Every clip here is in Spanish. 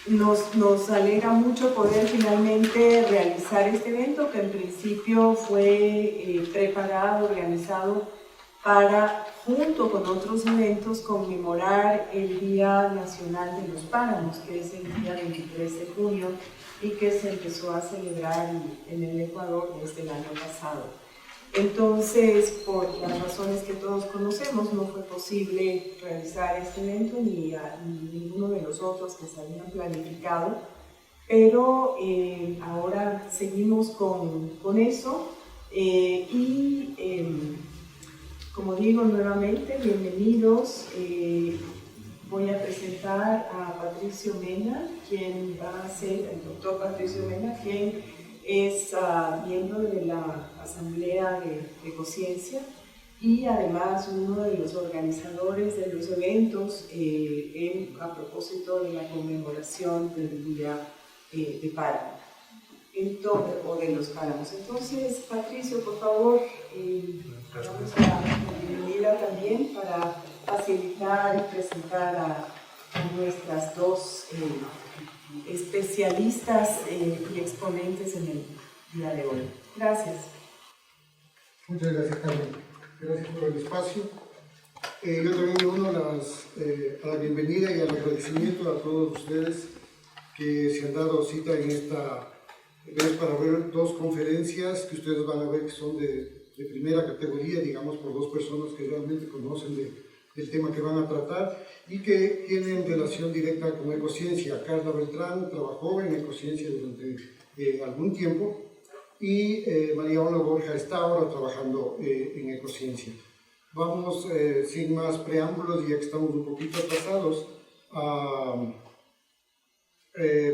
Nos alegra mucho poder finalmente realizar este evento que en principio fue preparado, organizado para, junto con otros eventos, conmemorar el Día Nacional de los Páramos, que es el día 23 de junio y que se empezó a celebrar en el Ecuador desde el año pasado. Entonces, por las razones que todos conocemos, no fue posible realizar este evento ni ninguno de los otros que se habían planificado, pero ahora seguimos con eso como digo nuevamente, bienvenidos. Voy a presentar a Patricio Mena, quien va a ser el doctor Patricio Mena, quien es miembro de la Asamblea de Ecociencia y además uno de los organizadores de los eventos a propósito de la conmemoración del Día de Páramo, o de los páramos. Entonces, Patricio, por favor, vamos a bienvenida también para facilitar y presentar a nuestras dos especialistas y exponentes en el día de hoy. Gracias. Muchas gracias, Carmen. Gracias por el espacio. Yo también me uno a la bienvenida y al agradecimiento a todos ustedes que se han dado cita en esta vez para ver dos conferencias que ustedes van a ver que son de primera categoría, digamos, por dos personas que realmente conocen del tema que van a tratar y que tienen relación directa con ecociencia. Carla Beltrán trabajó en ecociencia durante algún tiempo y María Ona Borja está ahora trabajando en ecociencia. Vamos, sin más preámbulos, ya que estamos un poquito atrasados, a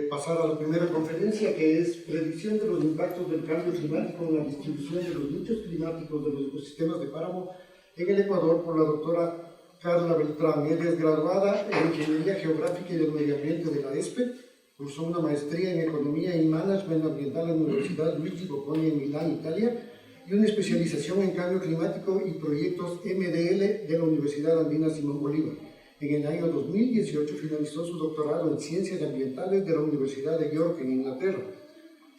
pasar a la primera conferencia, que es Predicción de los impactos del cambio climático en la distribución de los nichos climáticos de los ecosistemas de páramo en el Ecuador, por la doctora Carla Beltrán. Ella es graduada en Ingeniería Geográfica y del Medio Ambiente de la ESPE, cursó una maestría en Economía y Management Ambiental en la Universidad Luigi Bocconi en Milán, Italia, y una especialización en Cambio Climático y Proyectos MDL de la Universidad Andina Simón Bolívar. En el año 2018 finalizó su doctorado en Ciencias Ambientales de la Universidad de York en Inglaterra.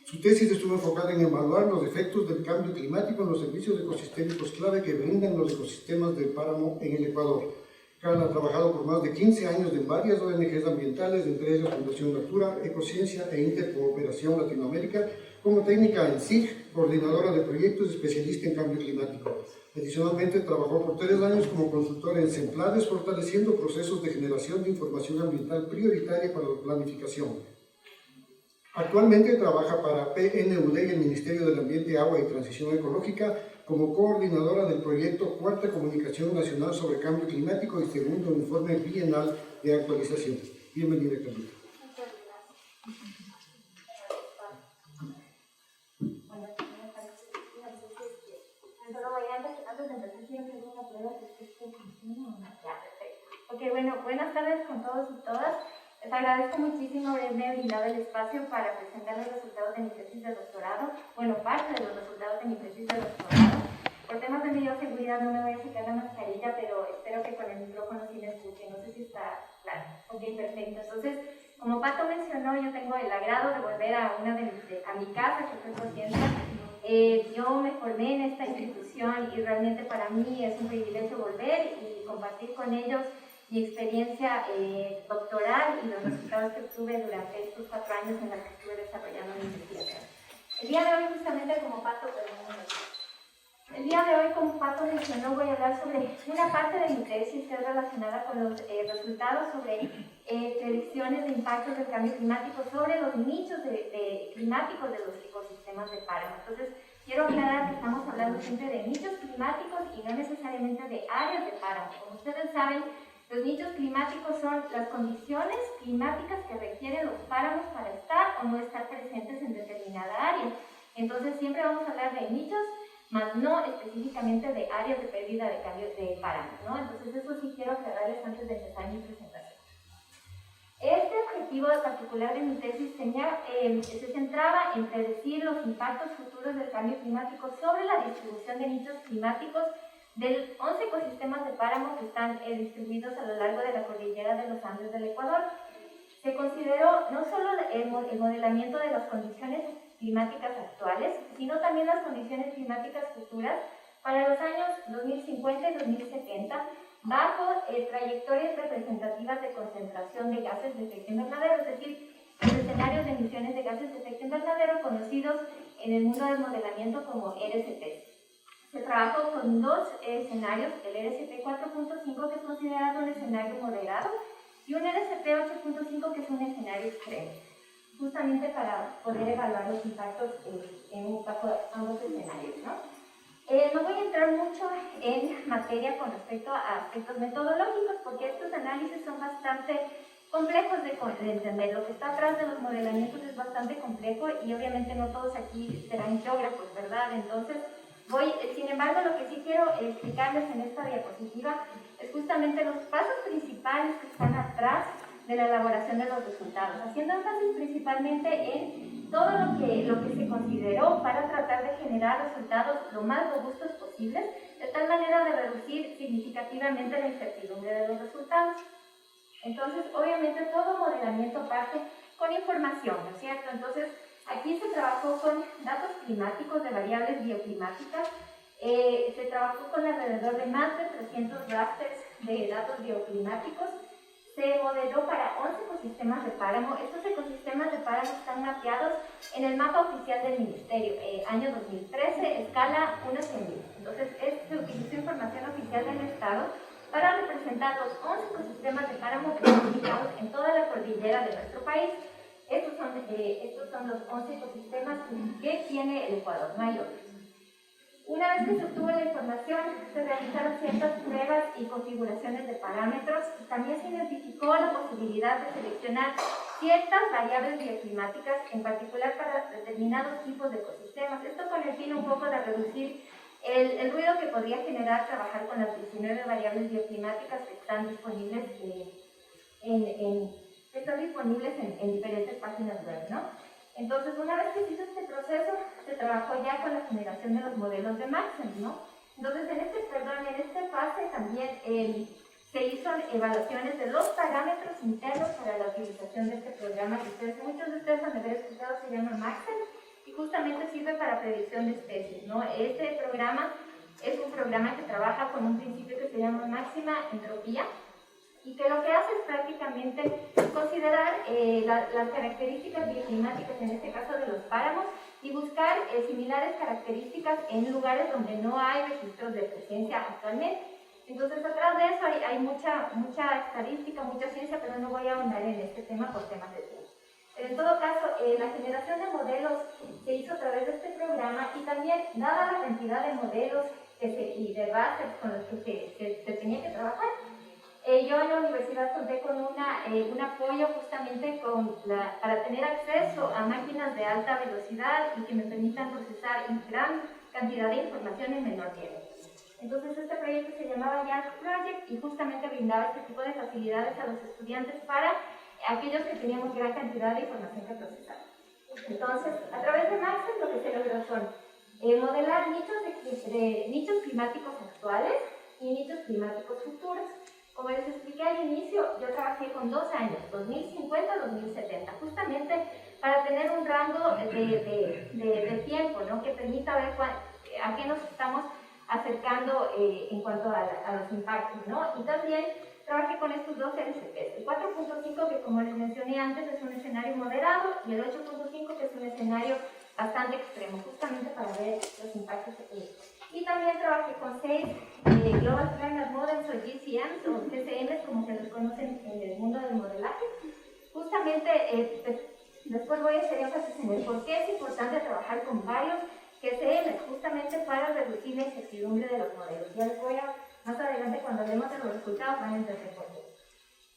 Su tesis estuvo enfocada en evaluar los efectos del cambio climático en los servicios ecosistémicos clave que brindan los ecosistemas de páramo en el Ecuador. Carla ha trabajado por más de 15 años en varias ONGs ambientales, entre ellas Fundación Natura, Ecociencia e Intercooperación Latinoamérica, como técnica en SIG, coordinadora de proyectos, especialista en cambio climático. Adicionalmente, trabajó por 3 años como consultora en Semplades, fortaleciendo procesos de generación de información ambiental prioritaria para la planificación. Actualmente trabaja para PNUD y el Ministerio del Ambiente, Agua y Transición Ecológica como coordinadora del proyecto Cuarta Comunicación Nacional sobre Cambio Climático y segundo informe bienal de actualización. Bienvenida, Carlita. Ok, bueno, buenas tardes con todos y todas. Les agradezco muchísimo haberme brindado el espacio para presentar los resultados de mi tesis de doctorado, bueno, parte de los resultados de mi tesis de doctorado. Por temas de bioseguridad no me voy a quitar la mascarilla, pero espero que con el micrófono sí me escuchen, no sé si está claro. Ok, perfecto. Entonces, como Pato mencionó, yo tengo el agrado de volver a mi casa, que fue Ecociencia. Yo me formé en esta institución y realmente para mí es un privilegio volver y compartir con ellos mi experiencia doctoral y los resultados que obtuve durante estos 4 años en los que estuve desarrollando mi investigación. El día de hoy, justamente como Pato mencionó, voy a hablar sobre una parte de mi tesis que es relacionada con los resultados sobre predicciones de impactos del cambio climático sobre los nichos climáticos de los ecosistemas de páramo. Entonces, quiero aclarar que estamos hablando siempre de nichos climáticos y no necesariamente de áreas de páramo. Como ustedes saben, los nichos climáticos son las condiciones climáticas que requieren los páramos para estar o no estar presentes en determinada área. Entonces, siempre vamos a hablar de nichos, más no específicamente de áreas de pérdida de cambio de páramos, ¿no? Entonces, eso sí quiero aclararles antes de empezar mi presentación. Este objetivo particular de mi tesis se centraba en predecir los impactos futuros del cambio climático sobre la distribución de nichos climáticos de 11 ecosistemas de páramo que están distribuidos a lo largo de la cordillera de los Andes del Ecuador. se consideró no solo el modelamiento de las condiciones climáticas actuales, sino también las condiciones climáticas futuras para los años 2050 y 2070, bajo trayectorias representativas de concentración de gases de efecto invernadero, es decir, los escenarios de emisiones de gases de efecto invernadero conocidos en el mundo del modelamiento como RCP. Se trabajó con dos escenarios, el RCP 4.5, que es considerado un escenario moderado, y un RCP 8.5, que es un escenario extremo, justamente para poder evaluar los impactos bajo ambos escenarios, ¿no? No voy a entrar mucho en materia con respecto a aspectos metodológicos, porque estos análisis son bastante complejos de entender. Lo que está atrás de los modelamientos es bastante complejo y obviamente no todos aquí serán geógrafos, ¿verdad? Entonces, sin embargo, lo que sí quiero explicarles en esta diapositiva es justamente los pasos principales que están atrás de la elaboración de los resultados, haciendo énfasis principalmente en todo lo que se consideró para tratar de generar resultados lo más robustos posibles, de tal manera de reducir significativamente la incertidumbre de los resultados. Entonces, obviamente, todo modelamiento parte con información, ¿no es cierto? Entonces, aquí se trabajó con datos climáticos de variables bioclimáticas, se trabajó con alrededor de más de 300 rasters de datos bioclimáticos, se modeló para 11 ecosistemas de páramo. Estos ecosistemas de páramo están mapeados en el mapa oficial del Ministerio, año 2013, escala 1 a 100.000. Entonces, se utilizó información oficial del Estado para representar los 11 ecosistemas de páramo ubicados en toda la cordillera de nuestro país. Estos son los 11 ecosistemas que tiene el Ecuador, no hay otros. Una vez que se obtuvo la información, se realizaron ciertas pruebas y configuraciones de parámetros. También se identificó la posibilidad de seleccionar ciertas variables bioclimáticas, en particular para determinados tipos de ecosistemas. Esto con el fin un poco de reducir el ruido que podría generar trabajar con las 19 variables bioclimáticas que están disponibles en diferentes páginas web, ¿no? Entonces, una vez que se hizo este proceso, se trabajó ya con la generación de los modelos de Maxent, ¿no? Entonces, en esta fase también se hizo evaluaciones de los parámetros internos para la utilización de este programa que muchos de ustedes han de haber escuchado, se llama Maxent, y justamente sirve para predicción de especies, ¿no? Este programa es un programa que trabaja con un principio que se llama máxima entropía, y que lo que hace es prácticamente considerar las características bioclimáticas, en este caso de los páramos, y buscar similares características en lugares donde no hay registros de presencia actualmente. Entonces, atrás de eso hay mucha estadística, mucha ciencia, pero no voy a ahondar en este tema por temas de tiempo. Pero en todo caso, la generación de modelos se hizo a través de este programa, y también, dada la cantidad de modelos y de bases con los que se tenía que trabajar, yo en la universidad conté con un apoyo justamente para tener acceso a máquinas de alta velocidad y que me permitan procesar gran cantidad de información en menor tiempo. Entonces, este proyecto se llamaba YARC Project y justamente brindaba este tipo de facilidades a los estudiantes para aquellos que teníamos gran cantidad de información que procesar. Entonces, a través de Maxent lo que se logró son modelar nichos climáticos actuales y nichos climáticos futuros. Como les expliqué al inicio, yo trabajé con 2 años, 2050-2070, justamente para tener un rango de tiempo, ¿no? Que permita ver a qué nos estamos acercando en cuanto a los impactos, ¿no? Y también trabajé con estos dos RCPs, el 4.5, que como les mencioné antes es un escenario moderado, y el 8.5, que es un escenario bastante extremo, justamente para ver los impactos económicos. Y también trabajé con 6 Global Climate Models, o GCMs, o GCMs, como se los conocen en el mundo del modelaje. Justamente, después voy a hacer énfasis en el por qué es importante trabajar con varios GCMs, justamente para reducir la incertidumbre de los modelos. Ya les voy a, más adelante, cuando hablemos de los resultados, van a entender por qué.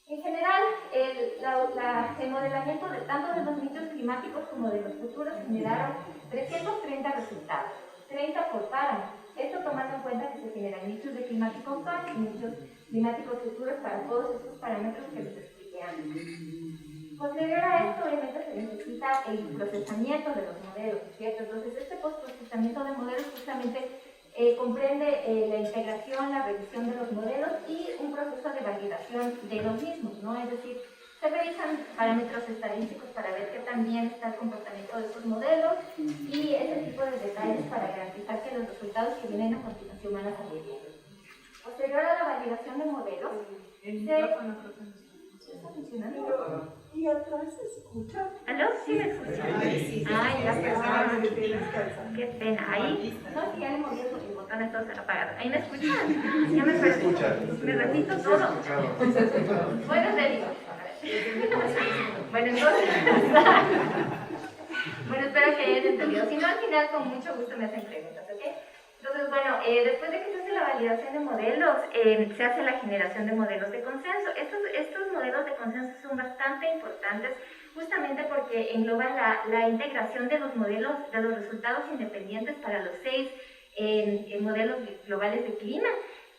En general, el modelamiento tanto de los nichos climáticos como de los futuros generaron 330 resultados, 30 por páramo. Esto tomando en cuenta que se generan nichos de climático actual y nichos climáticos futuros para todos estos parámetros que les expliqué antes. Posterior a esto, obviamente, se necesita el procesamiento de los modelos, ¿cierto? Entonces, este postprocesamiento de modelos justamente comprende la integración, la revisión de los modelos y un proceso de validación de los mismos, ¿no? Es decir, Se revisan parámetros estadísticos para ver qué tan bien está el comportamiento de esos modelos y ese tipo de detalles para garantizar que los resultados que vienen a continuación van a salir bien. Posterior a la validación de modelos, ¿está funcionando? Y atrás se escucha. ¿Aló? ¿Sí me escuchan? Sí. Ay, ya perdón. Descansa. Qué pena. Ahí, no, si ya le moví el botón, entonces apagado. ¿Ahí me escuchan? Ya me escuchan. Me repito todo. Bueno, te digo. Bueno, entonces. Bueno, espero que hayan entendido. Si no, al final, con mucho gusto me hacen preguntas, ¿ok? Entonces, bueno, después de que se hace la validación de modelos, se hace la generación de modelos de consenso. Estos modelos de consenso son bastante importantes justamente porque engloban la integración de los modelos, de los resultados independientes para los 6 modelos globales de clima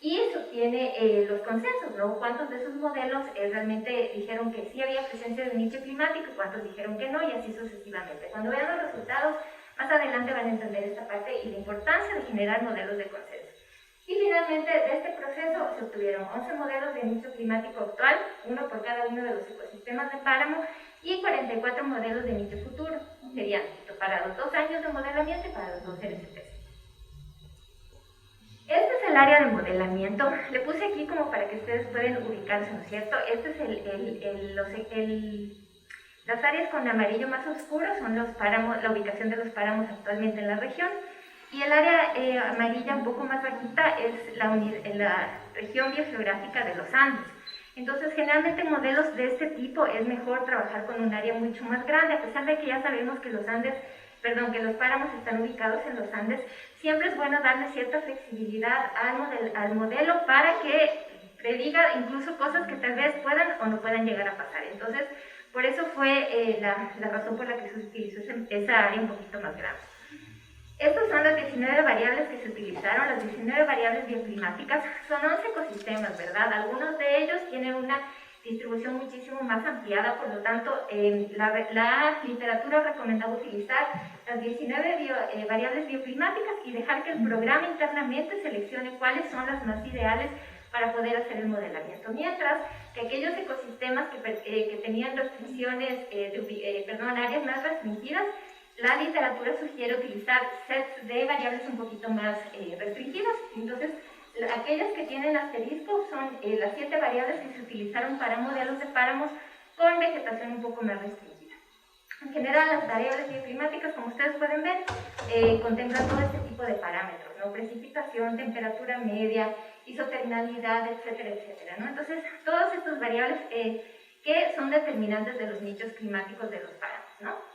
y eso tiene los consensos, ¿no? ¿Cuántos de esos modelos realmente dijeron que sí había presencia de un nicho climático y cuántos dijeron que no y así sucesivamente? Cuando vean los resultados, más adelante van a entender esta parte y la importancia de generar modelos de consenso. Y finalmente, de este proceso se obtuvieron 11 modelos de nicho climático actual, uno por cada uno de los ecosistemas de páramo, y 44 modelos de nicho futuro. Serían para los 2 años de modelamiento y para los 2 LCPs. Este es el área de modelamiento. Le puse aquí como para que ustedes puedan ubicarse, ¿no es cierto? Este es las áreas con amarillo más oscuro son los páramos, la ubicación de los páramos actualmente en la región. Y el área amarilla un poco más bajita es la región biogeográfica de los Andes. Entonces, generalmente en modelos de este tipo es mejor trabajar con un área mucho más grande, a pesar de que ya sabemos que que los páramos están ubicados en los Andes, siempre es bueno darle cierta flexibilidad al modelo para que prediga incluso cosas que tal vez puedan o no puedan llegar a pasar. Entonces, por eso fue la razón por la que se utilizó esa área un poquito más grande. Estas son las 19 variables que se utilizaron, las 19 variables bioclimáticas. Son 11 ecosistemas, ¿verdad? Algunos de ellos tienen una distribución muchísimo más ampliada, por lo tanto, la literatura recomendaba utilizar las 19 variables bioclimáticas y dejar que el programa internamente seleccione cuáles son las más ideales para poder hacer el modelamiento. Mientras que aquellos ecosistemas que tenían restricciones, áreas más restringidas, la literatura sugiere utilizar sets de variables un poquito más restringidas. Entonces, aquellas que tienen asterisco son las 7 variables que se utilizaron para modelos de páramos con vegetación un poco más restringida. En general, las variables bioclimáticas, como ustedes pueden ver, contemplan todo este tipo de parámetros, ¿no? Precipitación, temperatura media, isotermalidad, etcétera, etcétera, ¿no? Entonces, todas estas variables que son determinantes de los nichos climáticos de los páramos, ¿no?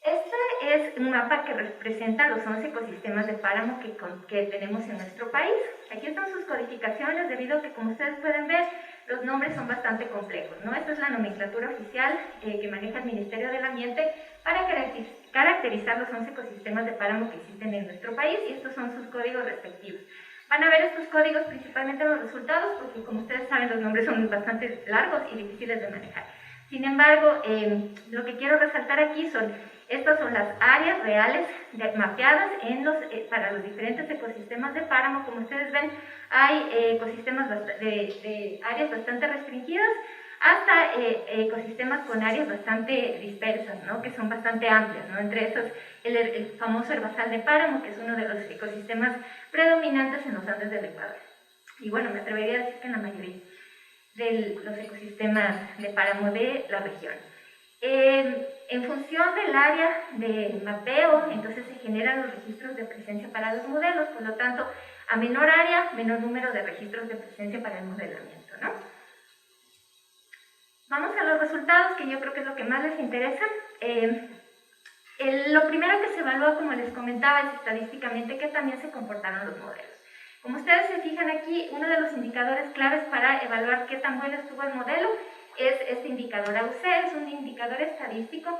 Este es un mapa que representa los 11 ecosistemas de páramo que tenemos en nuestro país. Aquí están sus codificaciones, debido a que, como ustedes pueden ver, los nombres son bastante complejos, ¿no? Esta es la nomenclatura oficial que maneja el Ministerio del Ambiente para caracterizar los 11 ecosistemas de páramo que existen en nuestro país, y estos son sus códigos respectivos. Van a ver estos códigos principalmente en los resultados, porque, como ustedes saben, los nombres son bastante largos y difíciles de manejar. Sin embargo, lo que quiero resaltar aquí estas son las áreas reales mapeadas para los diferentes ecosistemas de páramo. Como ustedes ven, hay ecosistemas de áreas bastante restringidas hasta ecosistemas con áreas bastante dispersas, ¿no? Que son bastante amplias, ¿no? Entre esos, el famoso herbazal de páramo, que es uno de los ecosistemas predominantes en los Andes del Ecuador. Y bueno, me atrevería a decir que en la mayoría de los ecosistemas de páramo de la región. En función del área de mapeo, entonces se generan los registros de presencia para los modelos, por lo tanto, a menor área, menor número de registros de presencia para el modelamiento, ¿no? Vamos a los resultados, que yo creo que es lo que más les interesa. Lo primero que se evalúa, como les comentaba, es estadísticamente que también se comportaron los modelos. Como ustedes se fijan aquí, uno de los indicadores claves para evaluar qué tan bueno estuvo el modelo es este indicador AUC. Es un indicador estadístico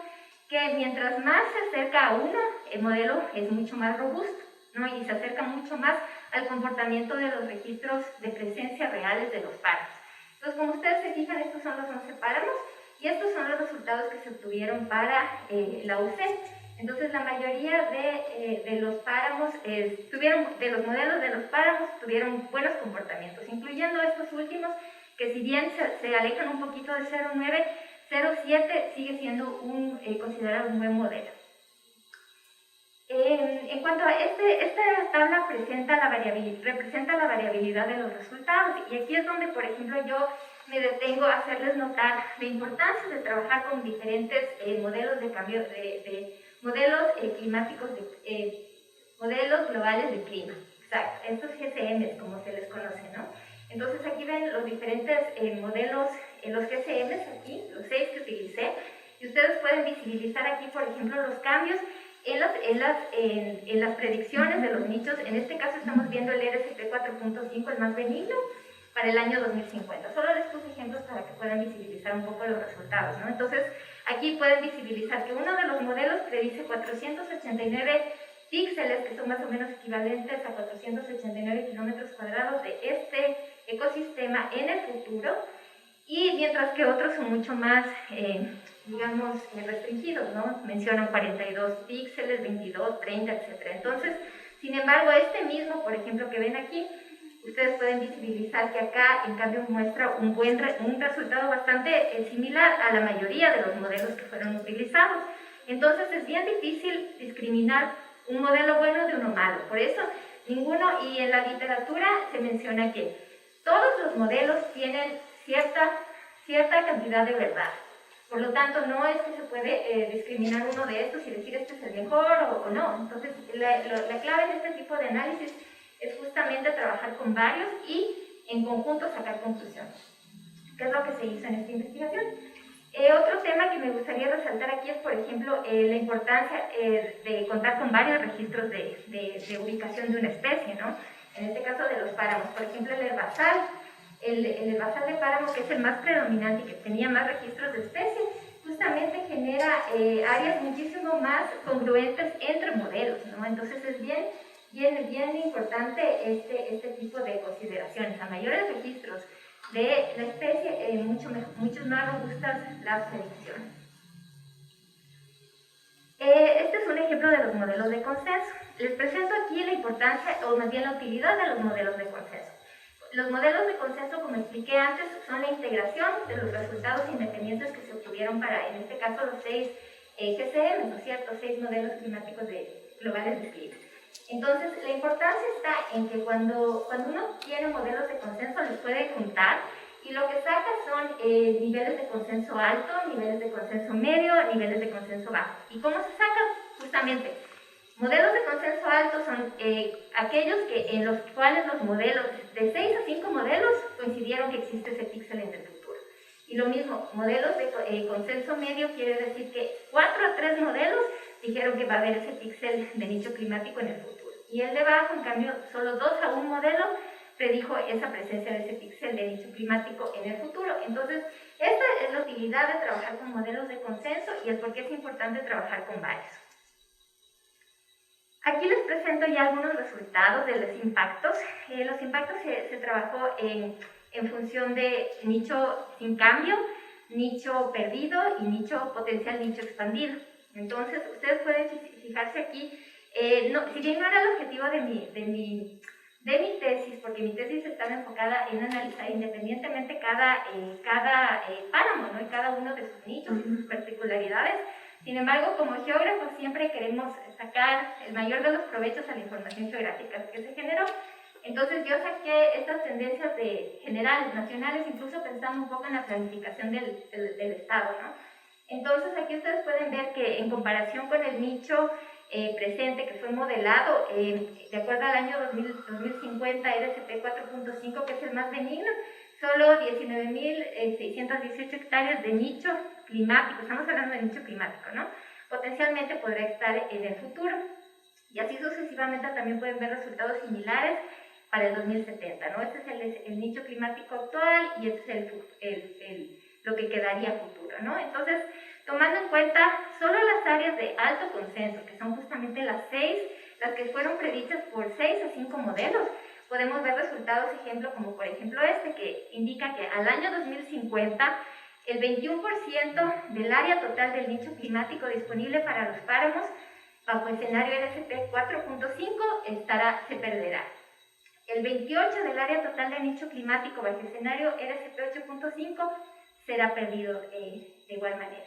que, mientras más se acerca a 1, el modelo es mucho más robusto, ¿no? Y se acerca mucho más al comportamiento de los registros de presencia reales de los páramos. Entonces, como ustedes se fijan, estos son los 11 páramos y estos son los resultados que se obtuvieron para la AUC. Entonces, la mayoría de los páramos, de los modelos de los páramos, tuvieron buenos comportamientos, incluyendo estos últimos, que si bien se alejan un poquito de 0,9, 0,7 sigue siendo considerado un buen modelo. En cuanto a esta tabla representa la variabilidad de los resultados, y aquí es donde, por ejemplo, yo me detengo a hacerles notar la importancia de trabajar con diferentes modelos de cambio, modelos climáticos, modelos globales de clima, exacto, estos GCMs, como se les conoce, ¿no? Entonces aquí ven los diferentes modelos, los GCMs aquí, los 6 que utilicé, y ustedes pueden visibilizar aquí, por ejemplo, los cambios en las predicciones de los nichos. En este caso estamos viendo el RSP 4.5, el más benigno, para el año 2050. Solo les puse ejemplos para que puedan visibilizar un poco los resultados, ¿no? Entonces, aquí pueden visibilizar que uno de los modelos predice 489 píxeles, que son más o menos equivalentes a 489 kilómetros cuadrados de este ecosistema en el futuro, y mientras que otros son mucho más, digamos, restringidos, ¿no? Mencionan 42 píxeles, 22, 30, etc. Entonces, sin embargo, este mismo, por ejemplo, que ven aquí, ustedes pueden visibilizar que acá, en cambio, muestra un resultado bastante similar a la mayoría de los modelos que fueron utilizados. Entonces, es bien difícil discriminar un modelo bueno de uno malo. Por eso, ninguno, y en la literatura se menciona que todos los modelos tienen cierta cantidad de verdad. Por lo tanto, no es que se puede discriminar uno de estos y decir este es el mejor o no. Entonces, la clave de este tipo de análisis es justamente trabajar con varios y en conjunto sacar conclusiones, que es lo que se hizo en esta investigación. Otro tema que me gustaría resaltar aquí es, por ejemplo, la importancia de contar con varios registros de ubicación de una especie, ¿no? En este caso de los páramos, por ejemplo, el herbazal de páramo, que es el más predominante y que tenía más registros de especies, justamente genera áreas muchísimo más congruentes entre modelos, ¿no? Entonces es bien importante este tipo de consideraciones. A mayores registros de la especie, mucho más robustas las predicciones. Este es un ejemplo de los modelos de consenso. Les presento aquí la importancia, o más bien la utilidad de los modelos de consenso. Los modelos de consenso, como expliqué antes, son la integración de los resultados independientes que se obtuvieron para, en este caso, los 6 GCM, ¿no es cierto?, 6 modelos climáticos globales de clima. Entonces, la importancia está en que cuando uno tiene modelos de consenso, los puede juntar y lo que saca son niveles de consenso alto, niveles de consenso medio, niveles de consenso bajo. ¿Y cómo se saca? Justamente, modelos de consenso alto son aquellos en los cuales los modelos, de 6 a 5 modelos, coincidieron que existe ese píxel en el futuro. Y lo mismo, modelos de consenso medio quiere decir que 4 a 3 modelos dijeron que va a haber ese píxel de nicho climático en el futuro. Y el de bajo, en cambio, solo 2 a 1 modelo predijo esa presencia de ese píxel de nicho climático en el futuro. Entonces, esta es la utilidad de trabajar con modelos de consenso y el por qué es importante trabajar con varios. Aquí les presento ya algunos resultados de los impactos. Los impactos se trabajó en función de nicho sin cambio, nicho perdido y potencial nicho expandido. Entonces, ustedes pueden fijarse aquí, si bien no era el objetivo de mi tesis, porque mi tesis estaba enfocada en analizar independientemente cada páramo, ¿no?, y cada uno de sus nichos y sus particularidades. Sin embargo, como geógrafos siempre queremos sacar el mayor de los provechos a la información geográfica que se generó. Entonces yo saqué estas tendencias generales, nacionales, incluso pensando un poco en la planificación del Estado, ¿no? Entonces aquí ustedes pueden ver que en comparación con el nicho presente que fue modelado, de acuerdo al año 2050, RSP 4.5, que es el más benigno, solo 19.618 hectáreas de nicho climático, estamos hablando de nicho climático, ¿no?, potencialmente podrá estar en el futuro. Y así sucesivamente también pueden ver resultados similares para el 2070, ¿no? Este es el nicho climático actual y este es lo que quedaría futuro, ¿no? Entonces, tomando en cuenta solo las áreas de alto consenso, que son justamente las que fueron predichas por 6 a 5 modelos, podemos ver resultados, como por ejemplo que indica que al año 2050, el 21% del área total del nicho climático disponible para los páramos, bajo el escenario RSP 4.5, se perderá. El 28 del área total de nicho climático bajo escenario RCP 8.5 será perdido de igual manera.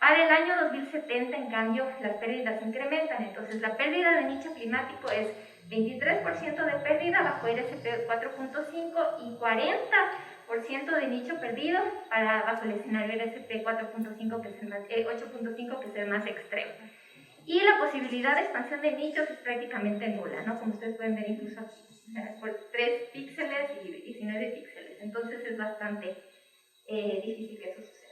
Para el año 2070, en cambio, las pérdidas incrementan. Entonces, la pérdida de nicho climático es 23% de pérdida bajo RCP 4.5 y 40% de nicho perdido bajo el escenario RCP 8.5, que es el más extremo. Y la posibilidad de expansión de nichos es prácticamente nula, ¿no? Como ustedes pueden ver, incluso por 3 píxeles y 19 píxeles. Entonces, es bastante difícil que eso suceda.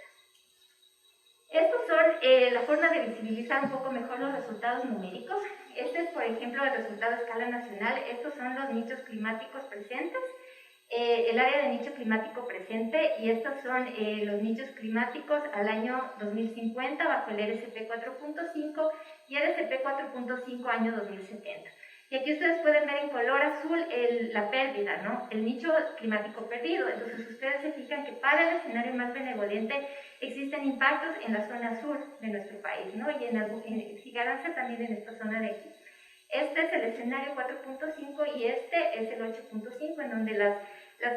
Estos son la forma de visibilizar un poco mejor los resultados numéricos. Este es, por ejemplo, el resultado a escala nacional. Estos son los nichos climáticos presentes, el área de nicho climático presente, y estos son los nichos climáticos al año 2050 bajo el RCP 4.5 y RCP 4.5 año 2070. Y aquí ustedes pueden ver en color azul la pérdida, ¿no? El nicho climático perdido. Entonces ustedes se fijan que para el escenario más benevolente existen impactos en la zona sur de nuestro país, ¿no? Y fíjense también en esta zona de aquí. Este es el escenario 4.5 y este es el 8.5, en donde las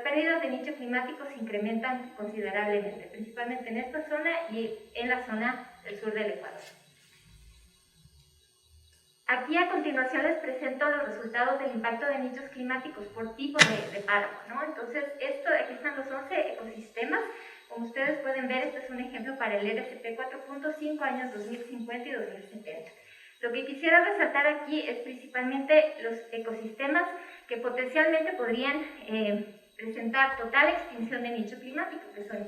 pérdidas de nicho climático se incrementan considerablemente, principalmente en esta zona y en la zona del sur del Ecuador. Aquí a continuación les presento los resultados del impacto de nichos climáticos por tipo de páramo, ¿no? Entonces, aquí están los 11 ecosistemas. Como ustedes pueden ver, este es un ejemplo para el RCP 4.5 años 2050 y 2070. Lo que quisiera resaltar aquí es principalmente los ecosistemas que potencialmente podrían presentar total extinción de nicho climático, que son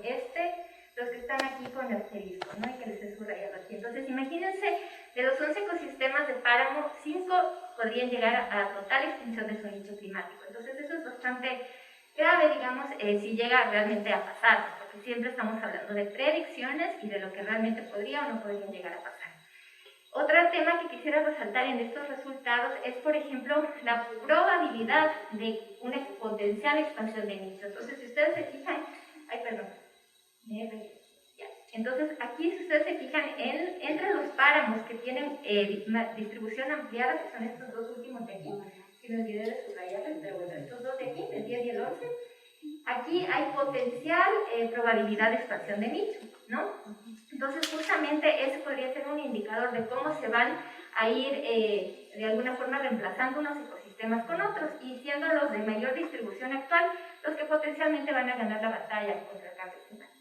los que están aquí con el asterisco, ¿no? Y que les he subrayado aquí. Entonces, imagínense, de los 11 ecosistemas de páramo, 5 podrían llegar a total extinción de su nicho climático. Entonces, eso es bastante grave, digamos, si llega realmente a pasar, porque siempre estamos hablando de predicciones y de lo que realmente podría o no podrían llegar a pasar. Otro tema que quisiera resaltar en estos resultados es, por ejemplo, la probabilidad de una potencial expansión de nicho. Entonces, si ustedes se fijan, entonces, aquí si ustedes se fijan, entre los páramos que tienen distribución ampliada, que son estos dos últimos de aquí, que me olvidé de subrayarles, pero bueno, estos dos de aquí, el 10 y el 11, aquí hay potencial probabilidad de expansión de nicho, ¿no? Entonces, justamente ese podría ser un indicador de cómo se van a ir de alguna forma reemplazando unos ecosistemas con otros, y siendo los de mayor distribución actual los que potencialmente van a ganar la batalla contra el cambio climático.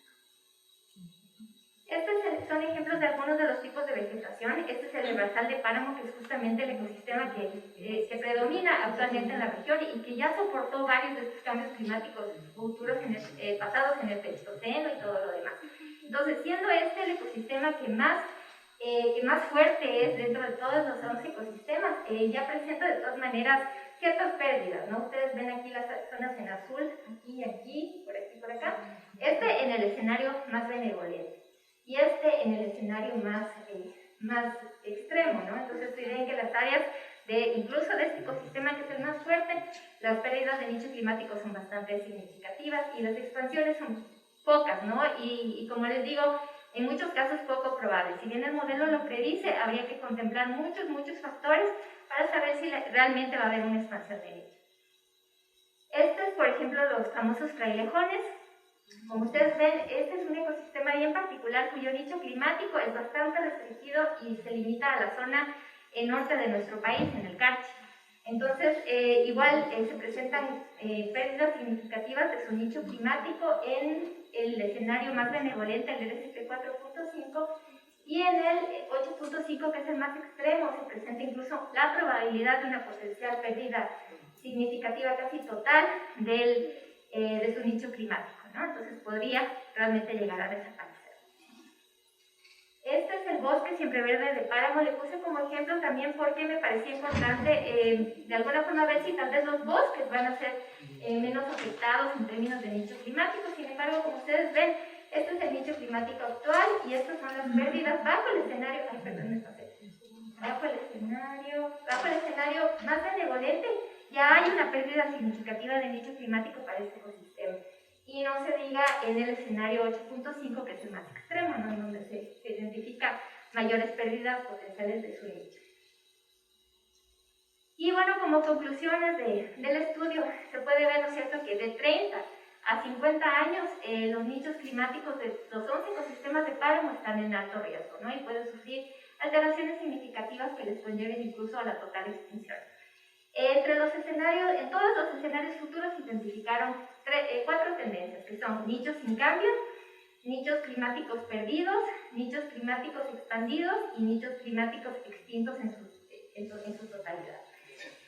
Estos son ejemplos de algunos de los tipos de vegetación. Este es el herbazal de páramo, que es justamente el ecosistema que predomina actualmente en la región y que ya soportó varios de estos cambios climáticos futuros pasados en el Pleistoceno y todo lo demás. Entonces, siendo este el ecosistema que más fuerte es dentro de todos los 11 ecosistemas, ya presenta de todas maneras ciertas pérdidas, ¿no? Ustedes ven aquí las zonas en azul, aquí, por acá. Este en el escenario más benevolente y este en el escenario más extremo, ¿no? Entonces, ven que las áreas incluso de este ecosistema, que es el más fuerte, las pérdidas de nicho climático son bastante significativas y las expansiones son pocas, ¿no? Y como les digo, en muchos casos poco probable. Si bien el modelo lo predice, habría que contemplar muchos factores para saber si realmente va a haber una expansión de nicho. Este es, por ejemplo, los famosos frailejones. Como ustedes ven, este es un ecosistema bien particular cuyo nicho climático es bastante restringido y se limita a la zona norte de nuestro país, en el Carchi. Entonces, igual se presentan pérdidas significativas de su nicho climático en el escenario más benevolente, el RCP 4.5, y en el 8.5, que es el más extremo, se presenta incluso la probabilidad de una potencial pérdida significativa, casi total, de su nicho climático, ¿no? Entonces podría realmente llegar a desaparecer. Este es el bosque siempreverde de páramo. Le puse como ejemplo también porque me parecía importante de alguna forma ver si tal vez los bosques van a ser menos afectados en términos de nicho climático. Sin embargo, como ustedes ven, este es el nicho climático actual y estas son las pérdidas bajo el escenario, bajo el escenario más benevolente. Ya hay una pérdida significativa de nicho climático para este ecosistema. Y no se diga en el escenario 8.5, que es el más extremo, ¿no? En donde se identifica mayores pérdidas potenciales de su nicho. Y bueno, como conclusiones del estudio, se puede ver, ¿no es cierto?, que de 30 a 50 años los nichos climáticos de los 11 ecosistemas de páramo están en alto riesgo, ¿no? Y pueden sufrir alteraciones significativas que les conlleven incluso a la total extinción. En todos los escenarios futuros se identificaron 4 tendencias, que son nichos sin cambio, nichos climáticos perdidos, nichos climáticos expandidos y nichos climáticos extintos en su totalidad.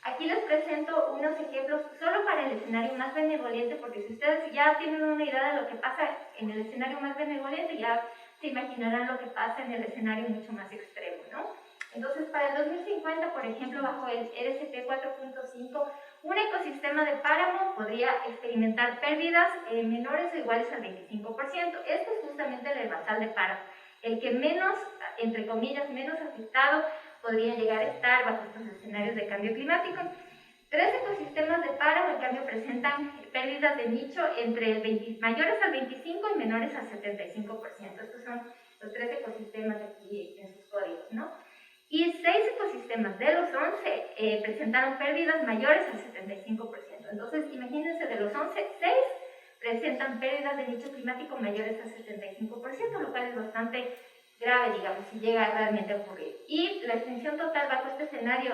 Aquí les presento unos ejemplos solo para el escenario más benevolente, porque si ustedes ya tienen una idea de lo que pasa en el escenario más benevolente, ya se imaginarán lo que pasa en el escenario mucho más extremo, ¿no? Entonces, para el 2050, por ejemplo, bajo el RSP 4.5, un ecosistema de páramo podría experimentar pérdidas menores o iguales al 25%. Este es justamente el herbazal de páramo, el que menos, entre comillas, menos afectado podría llegar a estar bajo estos escenarios de cambio climático. 3 ecosistemas de páramo, en cambio, presentan pérdidas de nicho mayores al 25 y menores al 75%. Estos son los 3 ecosistemas aquí en sus códigos, ¿no? Y 6 ecosistemas de los 11 presentaron pérdidas mayores al 75%. Entonces, imagínense, de los 11, 6 presentan pérdidas de nicho climático mayores al 75%, lo cual es bastante grave, digamos, si llega realmente a ocurrir. Y la extinción total bajo este escenario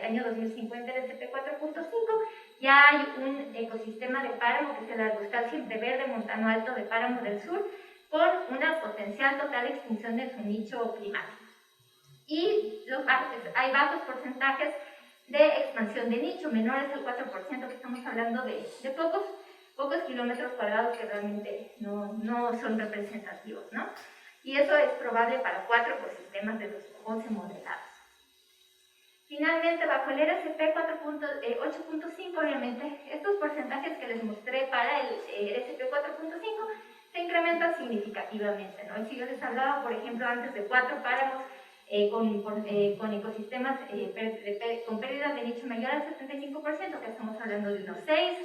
año 2050 del CP 4.5, ya hay un ecosistema de páramo, que es el arbustal siempreverde montano alto de páramo del sur, con una potencial total extinción de su nicho climático. Y hay bajos porcentajes de expansión de nicho, menores al 4%, que estamos hablando de pocos kilómetros cuadrados que realmente no son representativos, ¿no? Y eso es probable para 4 ecosistemas de los 11 modelados. Finalmente, bajo el RSP 8.5, obviamente, estos porcentajes que les mostré para el RSP 4.5 se incrementan significativamente, ¿no? Y si yo les hablaba, por ejemplo, antes de 4 páramos con ecosistemas con pérdidas de nicho mayor al 75%, que estamos hablando de unos 6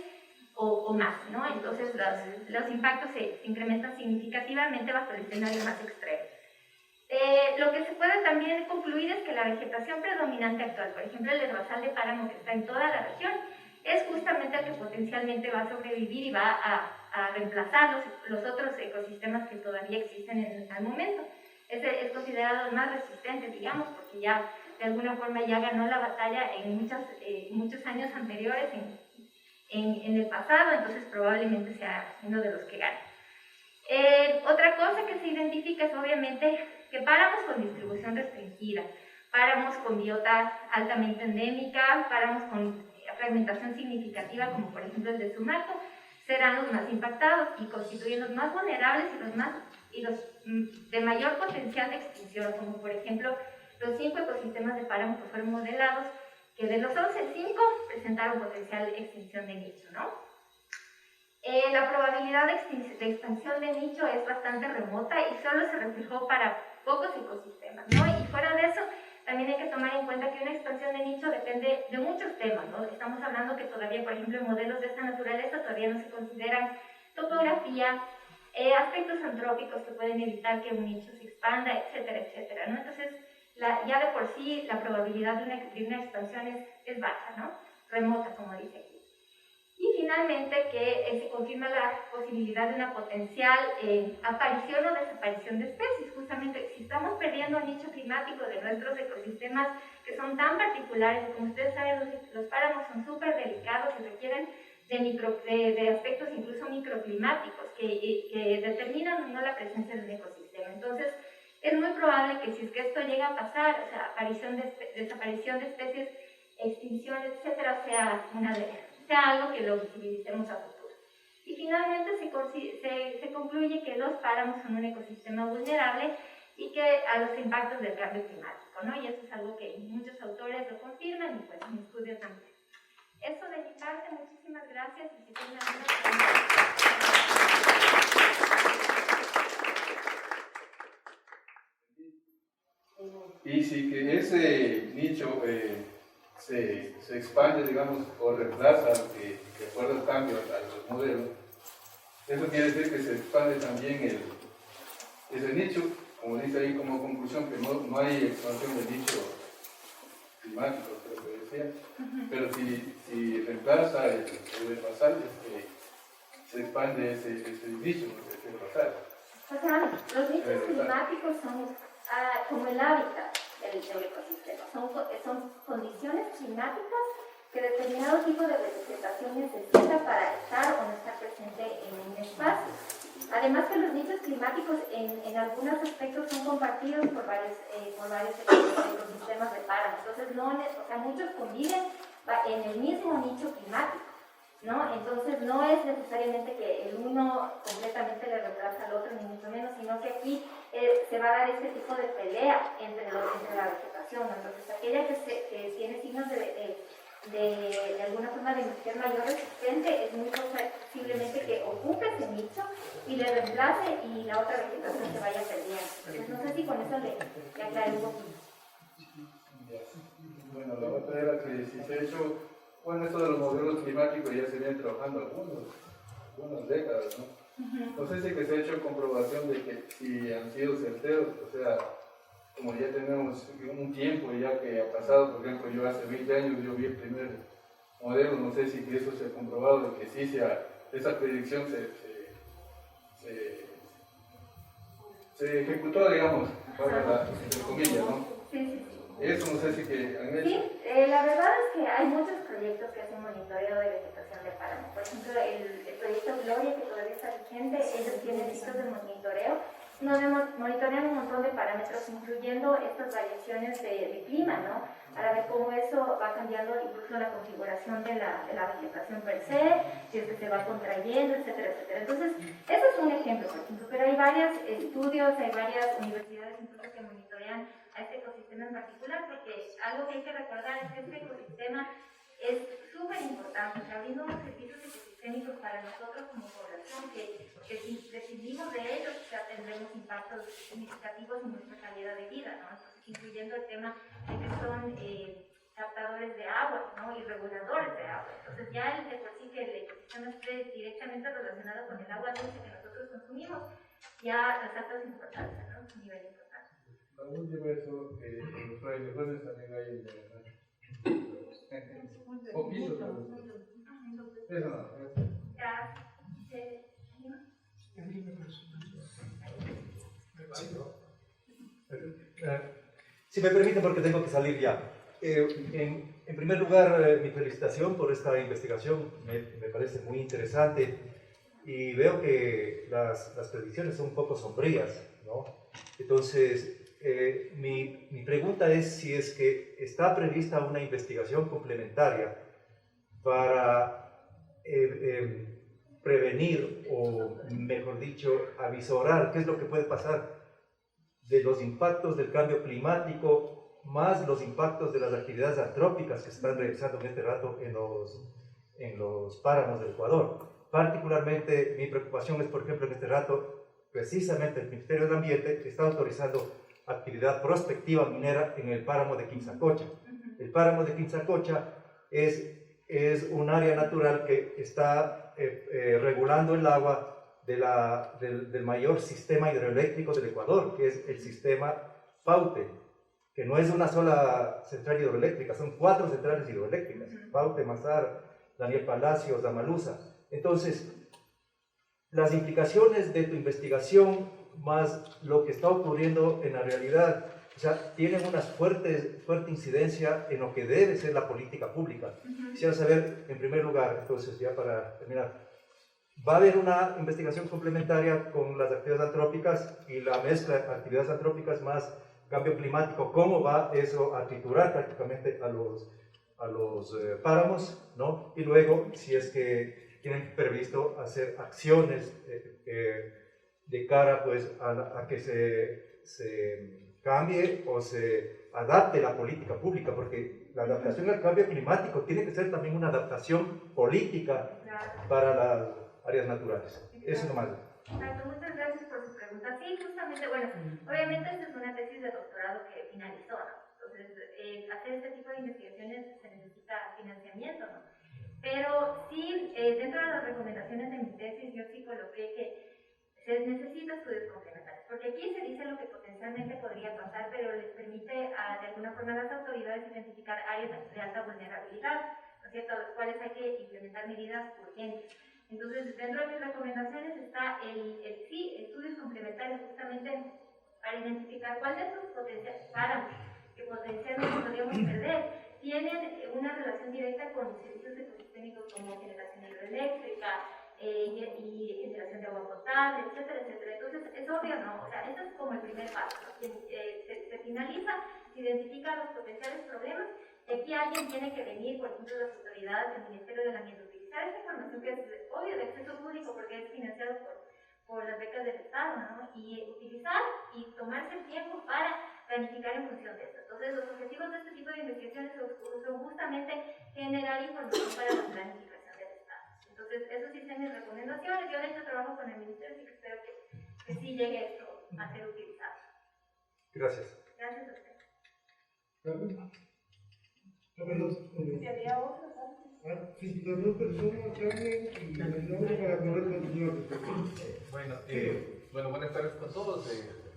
o más, ¿no? Entonces los impactos se incrementan significativamente bajo el escenario más extremo. Lo que se puede también concluir es que la vegetación predominante actual, por ejemplo el herbazal de páramo que está en toda la región, es justamente el que potencialmente va a sobrevivir y va a reemplazar los otros ecosistemas que todavía existen al momento. Es considerado el más resistente, digamos, porque ya de alguna forma ya ganó la batalla en muchos años anteriores en el pasado, entonces probablemente sea uno de los que gane. Otra cosa que se identifica es obviamente que páramos con distribución restringida, páramos con biota altamente endémica, páramos con fragmentación significativa, como por ejemplo el de Sumaco, serán los más impactados y constituyen los más vulnerables y los de mayor potencial de extinción, como por ejemplo los 5 ecosistemas de páramo que fueron modelados, que de los 11, 5 presentaron potencial de extinción de nicho, ¿no? La probabilidad de expansión de nicho es bastante remota y solo se reflejó para pocos ecosistemas, ¿no? Y fuera de eso, también hay que tomar en cuenta que una expansión de nicho depende de muchos temas, ¿no? Estamos hablando que todavía, por ejemplo, en modelos de esta naturaleza todavía no se consideran topografía, aspectos antrópicos que pueden evitar que un nicho se expanda, etcétera, etcétera, ¿no? Entonces, ya de por sí la probabilidad de una expansión es baja, ¿no? Remota, como dice aquí. Y finalmente que se confirma la posibilidad de una potencial aparición o desaparición de especies. Justamente si estamos perdiendo el nicho climático de nuestros ecosistemas que son tan particulares, como ustedes saben, los páramos son súper delicados y requieren de aspectos incluso microclimáticos que determinan o no la presencia de un ecosistema. Entonces es muy probable que si es que esto llega a pasar, o sea, desaparición de especies, extinción, etcétera, sea algo que lo visibilicemos a futuro. Y finalmente se concluye que los páramos son un ecosistema vulnerable y que a los impactos del cambio climático, ¿no? Y eso es algo que muchos autores lo confirman y pues mi estudio también. Eso de mi parte, muchísimas gracias y si tienen alguna pregunta. Y si que ese nicho se expande, digamos, o reemplaza, de acuerdo al cambio, a los modelos, eso quiere decir que se expande también ese nicho, como dice ahí como conclusión, que no hay expansión del nicho climáticos, creo que decía, pero si reemplaza el herbazal, se expande ese nicho, ese herbazal. O sea, los nichos climáticos son como el hábitat del ecosistema, son condiciones climáticas que determinado tipo de vegetación necesita para estar o no estar presente en un espacio. Además que los nichos climáticos en algunos aspectos son compartidos por varios ecosistemas de páramo. Entonces, muchos conviven en el mismo nicho climático, ¿no? Entonces, no es necesariamente que el uno completamente le reemplaza al otro, ni mucho menos, sino que aquí se va a dar este tipo de pelea entre la vegetación, ¿no? Entonces, aquella que tiene signos de alguna forma de ser mayor resistente, es muy posiblemente que ocupe ese nicho y le reemplace y la otra vegetación se vaya perdiendo. Entonces, no sé si con eso le aclaré un poquito. Bueno, la otra era que si se ha hecho, bueno, esto de los modelos climáticos ya se vienen trabajando algunas décadas, ¿no? No sé si que se ha hecho comprobación de que si han sido certeros, o sea, como ya tenemos un tiempo ya que ha pasado, por ejemplo, yo hace 20 años yo vi el primer modelo, no sé si que eso se ha comprobado, de que sí esa predicción se ejecutó, digamos, entre comillas, ¿no? Sí. Eso no sé si que han hecho. Sí, la verdad es que hay muchos proyectos que hacen monitoreo de vegetación de páramo. Por ejemplo, el proyecto Gloria, que todavía está vigente, ellos tienen listos de monitoreo, donde monitorean un montón de parámetros, incluyendo estas variaciones de clima, ¿no? Para ver cómo eso va cambiando incluso la configuración de la vegetación per se, si es que se va contrayendo, etcétera, etcétera. Entonces, eso es un ejemplo, por ejemplo, pero hay varios estudios, hay varias universidades incluso que monitorean a este ecosistema en particular, porque algo que hay que recordar es que este ecosistema es súper importante, está abriendo unos servicios ecosistémicos para nosotros como población, que si prescindimos de ellos, ya tendremos impactos significativos en nuestra calidad de vida, ¿no? Entonces, incluyendo el tema de que son captadores de agua, ¿no? Y reguladores de agua. Entonces, ya de por sí que el ecosistema esté directamente relacionado con el agua dulce que nosotros consumimos, ya resalta su importancia, ¿no? Su nivel importante. La última es los frailejones también hay poquito, pero eso no. Si me permiten, porque tengo que salir ya. En primer lugar, mi felicitación por esta investigación, me parece muy interesante y veo que las predicciones son un poco sombrías, ¿no? Entonces, mi pregunta es si es que está prevista una investigación complementaria para prevenir o, mejor dicho, avisorar qué es lo que puede pasar de los impactos del cambio climático más los impactos de las actividades antrópicas que se están realizando en este rato en los páramos del Ecuador. Particularmente mi preocupación es, por ejemplo, en este rato, precisamente el Ministerio del Ambiente está autorizando actividad prospectiva minera en el páramo de Quimsacocha. El páramo de Quimsacocha es un área natural que está regulando el agua del mayor sistema hidroeléctrico del Ecuador, que es el sistema Paute, que no es una sola central hidroeléctrica, son 4 centrales hidroeléctricas, Paute, Mazar, Daniel Palacios, Damalusa. Entonces, las implicaciones de tu investigación más lo que está ocurriendo en la realidad, o sea, tienen una fuerte incidencia en lo que debe ser la política pública. Quisiera saber, en primer lugar, entonces ya para terminar, ¿va a haber una investigación complementaria con las actividades antrópicas y la mezcla de actividades antrópicas más cambio climático? ¿Cómo va eso a triturar prácticamente a los páramos, ¿no? Y luego, si es que tienen previsto hacer acciones de cara pues, a que se cambie o se adapte la política pública, porque la adaptación al cambio climático tiene que ser también una adaptación política para las áreas naturales. Eso nomás. Exacto, muchas gracias por su pregunta. Sí, justamente, bueno, obviamente esta es una tesis de doctorado que finalizó, ¿no? Entonces, hacer este tipo de investigaciones se necesita financiamiento, ¿no? Pero sí, dentro de las recomendaciones de mi tesis, yo sí coloqué que se necesita estudios complementarios, porque aquí se dice lo que potencialmente podría pasar, pero les permite de alguna forma a las autoridades identificar áreas de alta vulnerabilidad, ¿no es cierto?, a las cuales hay que implementar medidas urgentes. Entonces, dentro de mis recomendaciones está estudios complementarios justamente para identificar cuáles de estos potenciales páramos que potencialmente podríamos perder tienen una relación directa con servicios ecosistémicos como generación hidroeléctrica y generación de agua potable, etcétera, etcétera. Entonces, es obvio, ¿no? O sea, este es como el primer paso, ¿no? Se finaliza, se identifican los potenciales problemas, y aquí alguien tiene que venir, por ejemplo, las autoridades del Ministerio del Ambiente, utilizar esta información que es obvio de acceso público porque es financiado por las becas del Estado, ¿no? Y utilizar y tomarse el tiempo para planificar en función de esto. Entonces, los objetivos de este tipo de investigaciones son justamente generar información para la planificación del Estado. Entonces, eso sí son mis recomendaciones. Yo de hecho trabajo con el Ministerio, así que espero que sí llegue esto a ser utilizado. Gracias. Gracias a usted. Si había otros antes. Sí, las dos personas, Carmen y el nombre para poder continuar. Bueno, buenas tardes con todos.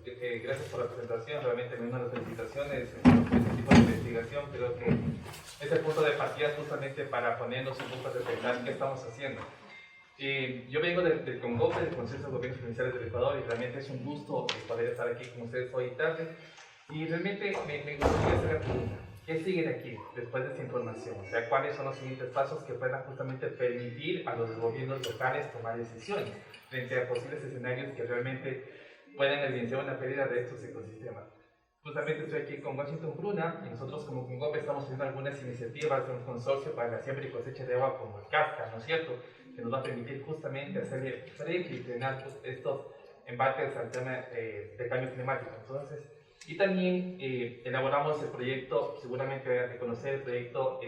Gracias por la presentación. Realmente me uno a las felicitaciones por este tipo de investigación. Creo que es el punto de partida justamente para ponernos un poco a reflexionar qué estamos haciendo. Yo vengo del CONGOPE, del Consejo de Gobiernos Provinciales del Ecuador, y realmente es un gusto poder estar aquí con ustedes hoy tarde. Y realmente me gustaría hacer la pregunta: ¿qué sigue de aquí después de esta información? O sea, ¿cuáles son los siguientes pasos que puedan justamente permitir a los gobiernos locales tomar decisiones frente a posibles escenarios que realmente puedan evidenciar una pérdida de estos ecosistemas? Justamente estoy aquí con Washington Bruna y nosotros como CONGOPE estamos haciendo algunas iniciativas de un consorcio para la siembra y cosecha de agua como el CASCA, ¿no es cierto?, que nos va a permitir justamente hacerle frente y frenar estos embates al tema de cambio climático. Entonces, y también elaboramos el proyecto, seguramente de conocer el proyecto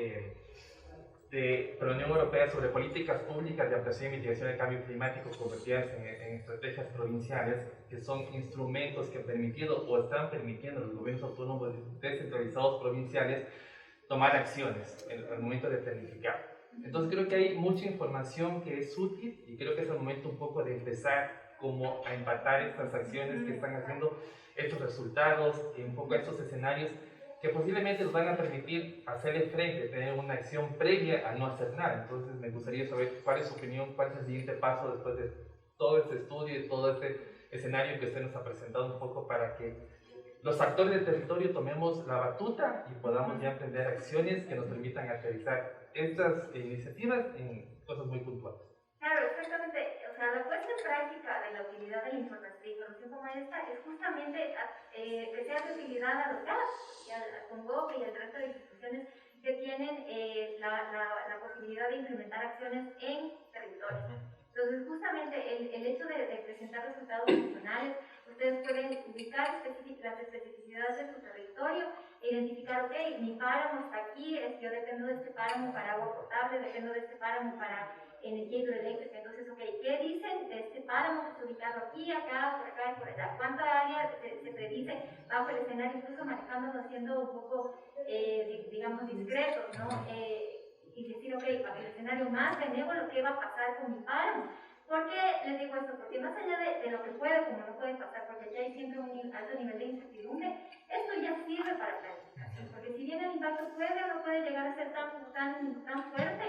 de la Unión Europea sobre políticas públicas de adaptación y mitigación del cambio climático convertidas en estrategias provinciales, que son instrumentos que han permitido o están permitiendo a los gobiernos autónomos descentralizados provinciales tomar acciones al momento de planificar. Entonces creo que hay mucha información que es útil y creo que es el momento un poco de empezar como a empatar estas acciones que están haciendo estos resultados y un poco estos escenarios que posiblemente nos van a permitir hacerle frente, tener una acción previa a no hacer nada. Entonces me gustaría saber cuál es su opinión, cuál es el siguiente paso después de todo este estudio y todo este escenario que usted nos ha presentado un poco para que los actores del territorio tomemos la batuta y podamos ya emprender acciones que nos permitan aterrizar estas iniciativas en cosas muy puntuales. Claro, exactamente. O sea, la puesta en práctica de la utilidad de la información como esta es justamente que sea de utilidad a los GAS, y al CONGOPE y al resto de instituciones que tienen la posibilidad de implementar acciones en territorio. Entonces, justamente el hecho de presentar resultados nacionales, ustedes pueden ubicar las especificidades de su territorio e identificar, ok, mi páramo está aquí, yo dependo de este páramo para agua potable, dependo de este páramo para energía hidroeléctrica. Entonces, ok, ¿qué dicen de este páramo que está ubicado aquí, acá y por allá? ¿Cuánta área se predice bajo el escenario, incluso manejándolo, siendo un poco, digamos, discretos, ¿no? Y decir, ok, para el escenario más benévolo, ¿qué va a pasar con mi páramo? ¿Por qué les digo esto? Porque más allá de lo que puede, como no puede pasar, porque aquí hay siempre un alto nivel de incertidumbre, esto ya sirve para planificación. Porque si bien el impacto puede o no puede llegar a ser tan fuerte,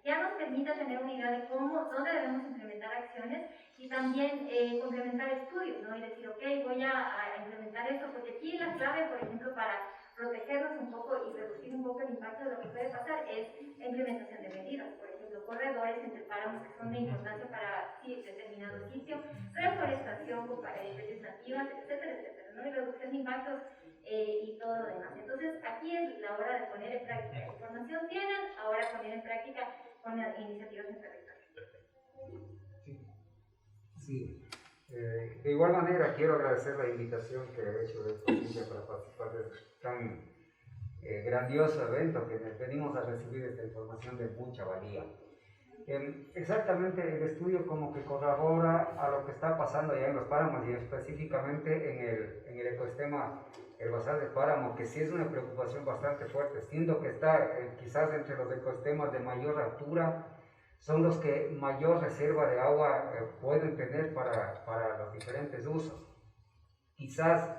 ya nos permite tener una idea de dónde debemos implementar acciones y también complementar estudios, ¿no? Y decir, ok, voy a implementar esto, porque aquí la clave, por ejemplo, para protegernos un poco y reducir un poco el impacto de lo que puede pasar es la implementación de medidas, por ejemplo, corredores entre páramos que son de importancia para determinado sitio, reforestación para especies nativas, etcétera, etcétera, ¿no? Y reducción de impactos y todo lo demás. Entonces, aquí es la hora de poner en práctica. La información tienen, ahora poner en práctica con las iniciativas en territorio. Sí. De igual manera, quiero agradecer la invitación que ha hecho de Provincia para participar de este tan grandioso evento que venimos a recibir esta información de mucha valía. Exactamente, el estudio como que corrobora a lo que está pasando allá en los páramos y específicamente en el ecosistema, el basal del páramo, que sí es una preocupación bastante fuerte, siendo que está quizás entre los ecosistemas de mayor altura, son los que mayor reserva de agua pueden tener para los diferentes usos. Quizás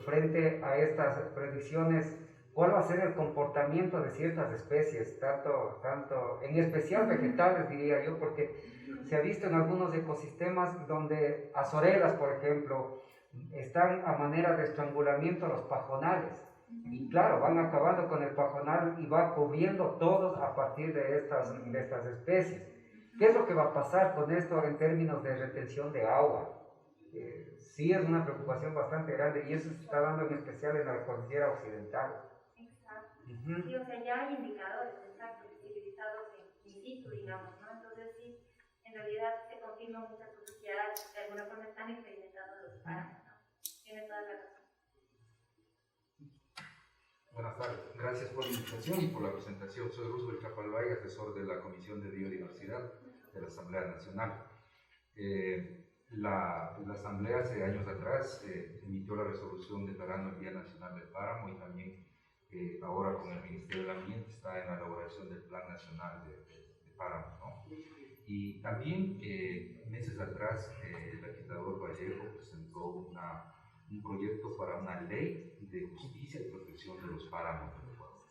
frente a estas predicciones, ¿cuál va a ser el comportamiento de ciertas especies, tanto en especial vegetales, diría yo, porque se ha visto en algunos ecosistemas donde azorelas, por ejemplo, están a manera de estrangulamiento los pajonales, y claro, van acabando con el pajonal y va cubriendo todos a partir de estas especies. ¿Qué es lo que va a pasar con esto en términos de retención de agua? Sí es una preocupación bastante grande, y eso se está dando en especial en la cordillera occidental. Exacto. Sí, o sea, ya hay indicadores, exacto, visibilizados in situ, digamos, ¿no? Entonces sí, en realidad se confirma muchas cosas que ya de alguna forma están experimentando los páramos, ¿no? Tiene toda la razón. Buenas tardes, gracias por la invitación y por la presentación. Soy Roosevelt Chapalbay, asesor de la Comisión de Biodiversidad de la Asamblea Nacional. La Asamblea hace años atrás emitió la resolución declarando el Día Nacional del Páramo, y también ahora con el Ministerio del Ambiente está en la elaboración del Plan Nacional de Páramo, ¿no? Y también meses atrás el legislador Vallejo presentó un proyecto para una ley de justicia y protección de los páramos del Ecuador.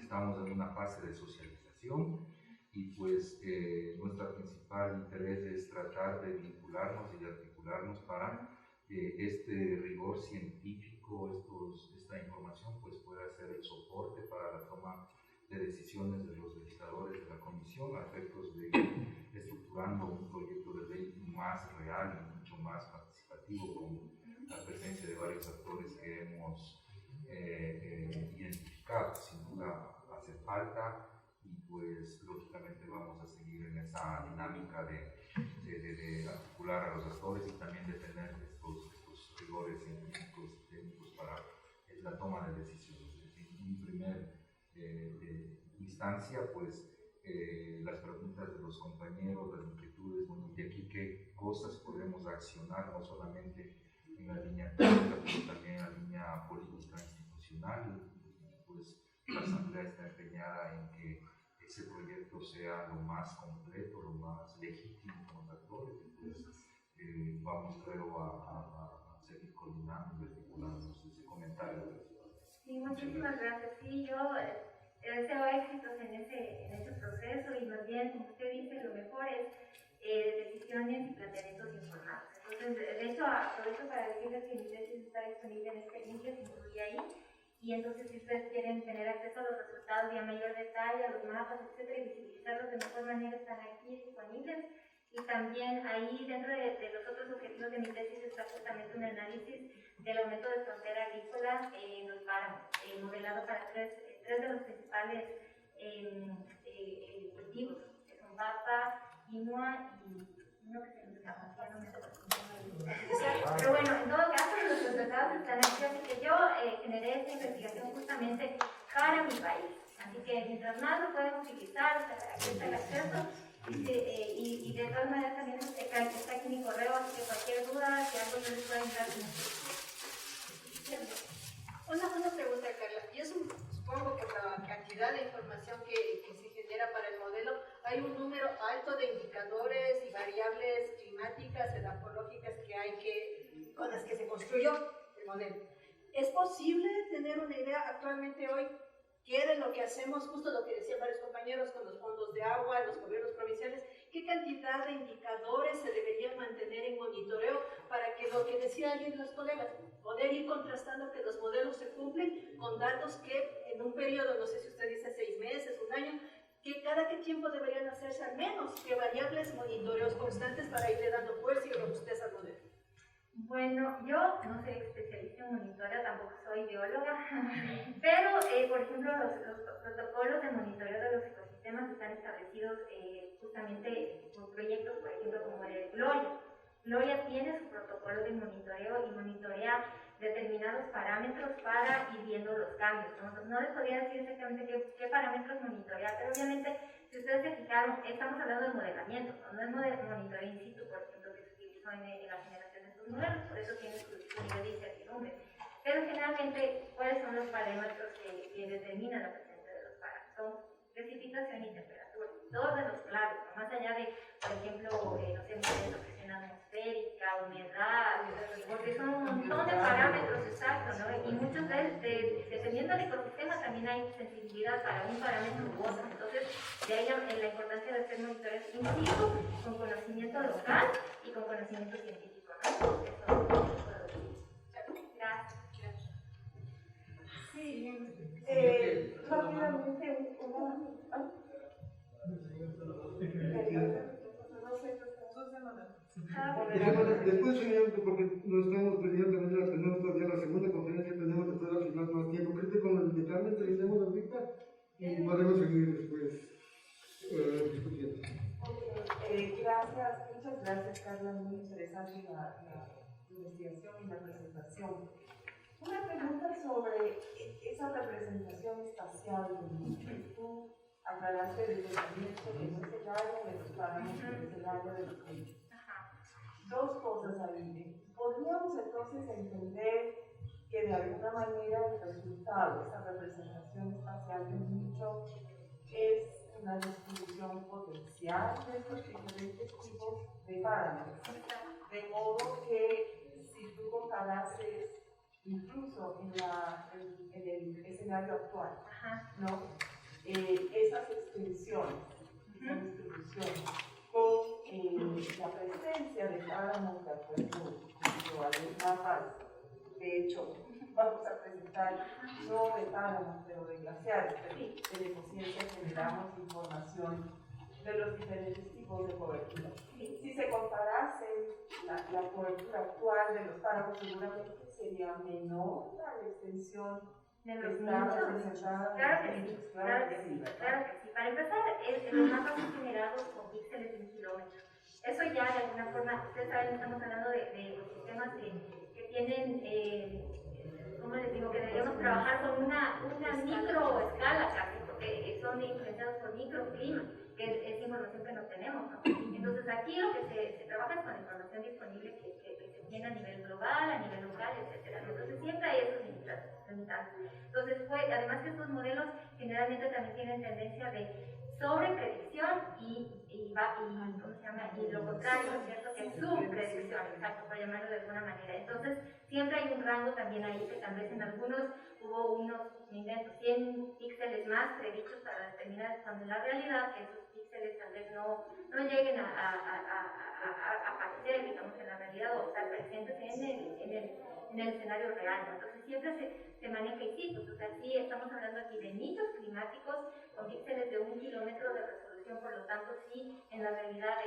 Estamos en una fase de socialización, y pues nuestro principal interés es tratar de vincularnos y de articularnos para que este rigor científico, esta información, pues pueda ser el soporte para la toma de decisiones de los legisladores de la Comisión a efectos de estructurando un proyecto de ley más real y mucho más participativo, con la presencia de varios actores que hemos identificado. Sin duda hace falta, y pues lógicamente vamos a seguir en esa dinámica de articular a los actores y también de tener estos rigores científicos y técnicos para la toma de decisiones. En primer instancia, pues las preguntas de los compañeros, las inquietudes, bueno, de aquí qué cosas podemos accionar, no solamente en la línea técnica, pero también en la línea política institucional. Pues la Asamblea está empeñada en que ese proyecto sea lo más completo, lo más legítimo con los actores, y pues vamos, creo, a seguir coordinando y articulando ese comentario. Sí, muchísimas gracias. Sí, yo deseo éxitos en ese proceso, y más bien, como usted dice, lo mejor es decisiones y planteamientos informados. Entonces, de hecho, aprovecho para decirles que mi tesis está disponible en este link que se incluye ahí, y entonces si ustedes quieren tener acceso a los resultados y a mayor detalle, a los mapas, etcétera, y visibilizarlos de mejor manera, están aquí disponibles. Y también ahí, dentro de los otros objetivos de mi tesis, está justamente un análisis del aumento de frontera agrícola en los páramos, modelado para tres de los principales cultivos, que son papa, quinoa y uno que se me escapa, ya no me acuerdo. Pero bueno, en todo caso, los resultados están aquí, así que yo generé esta investigación justamente para mi país. Así que mientras más lo pueden utilizar, aquí está el acceso. Y de todas maneras también está aquí mi correo, así que cualquier duda, si algo yo les puedo ayudar. Una pregunta, Carla. Yo supongo que por la cantidad de información que se genera para el modelo, hay un número alto de indicadores y variables climáticas, edafológicas con las que se construyó el modelo. ¿Es posible tener una idea actualmente hoy qué de lo que hacemos, justo lo que decían varios compañeros con los fondos de agua, los gobiernos provinciales, qué cantidad de indicadores se deberían mantener en monitoreo para que lo que decía alguien de los colegas, poder ir contrastando que los modelos se cumplen con datos que en un periodo, no sé si usted dice 6 meses, un año, que cada qué tiempo deberían hacerse al menos, que variables monitoreos constantes para irle dando fuerza y robustez al modelo. Bueno, yo no soy especialista en monitoreo, tampoco soy bióloga, pero por ejemplo los protocolos de monitoreo de los ecosistemas están establecidos justamente por proyectos, por ejemplo, como el de Gloria. Gloria tiene su protocolo de monitoreo y monitorea determinados parámetros para ir viendo los cambios. No les podría decir exactamente qué parámetros monitorear, pero obviamente, si ustedes se fijaron, estamos hablando de modelamiento, no es monitoreo in situ, por ejemplo, que se utilizó en la generación de estos modelos, por eso tiene su nivel de incertidumbre. Pero generalmente, ¿cuáles son los parámetros que determinan la presencia de los parámetros? Son precipitación y temperatura, dos de los claves, más una insensibilidad para un parámetro u otro. Entonces, de ahí la importancia de hacer monitores in situ, con conocimiento local y con conocimiento científico, ¿no? Gracias. Sí, rápidamente Después, señor, porque no estamos pendientes, tenemos todavía la segunda conferencia, tenemos después al final más tiempo. Creo que con el de Carmen terminemos ahorita y podemos seguir después discutiendo. Gracias, muchas gracias, Carla, muy interesante la investigación y la presentación. Una pregunta sobre esa representación espacial que tú aclaraste desde el comienzo, que no es el área de los parámetros, es el área de los nichos. Dos cosas ahí. Podríamos entonces entender que de alguna manera el resultado, esa representación espacial del nicho, es una distribución potencial de estos diferentes tipos de parámetros. De modo que si tú comparases incluso en el escenario actual, ¿no? Esas extensiones, esa distribución, con la presencia de páramos de acuerdo a los mapas. De hecho, vamos a presentar no de páramos, pero de glaciares, de ecociencia generamos información de los diferentes tipos de cobertura. Si se comparase la cobertura actual de los páramos, seguramente sería menor la extensión de los nichos. Claro que sí. Para empezar, los mapas son generados con píxeles de 1 kilómetro. Eso ya de alguna forma, ustedes saben, estamos hablando de ecosistemas que tienen, ¿cómo les digo? Que deberíamos trabajar con una microescala casi, porque son influenciados por microclimas, que es información que no tenemos, ¿no? Entonces aquí lo que se trabaja es con información disponible que se tiene a nivel global, a nivel local, etc. Entonces siempre hay esos limitantes. Entonces, además que estos modelos generalmente también tienen tendencia de sobrepredicción y ¿cómo se llama? Y lo contrario, ¿cierto? Que es subpredicción, exacto, por llamarlo de alguna manera. Entonces, siempre hay un rango también ahí que tal vez en algunos hubo unos, me invento, 100 píxeles más predichos para determinar, cuando en la realidad esos píxeles tal vez no lleguen a aparecer, digamos, en la realidad o estar presentes en el escenario real, ¿no? Entonces siempre se maneja in situ, o sea, sí estamos hablando aquí de nichos climáticos con píxeles de 1 kilómetro de resolución, por lo tanto sí, en la realidad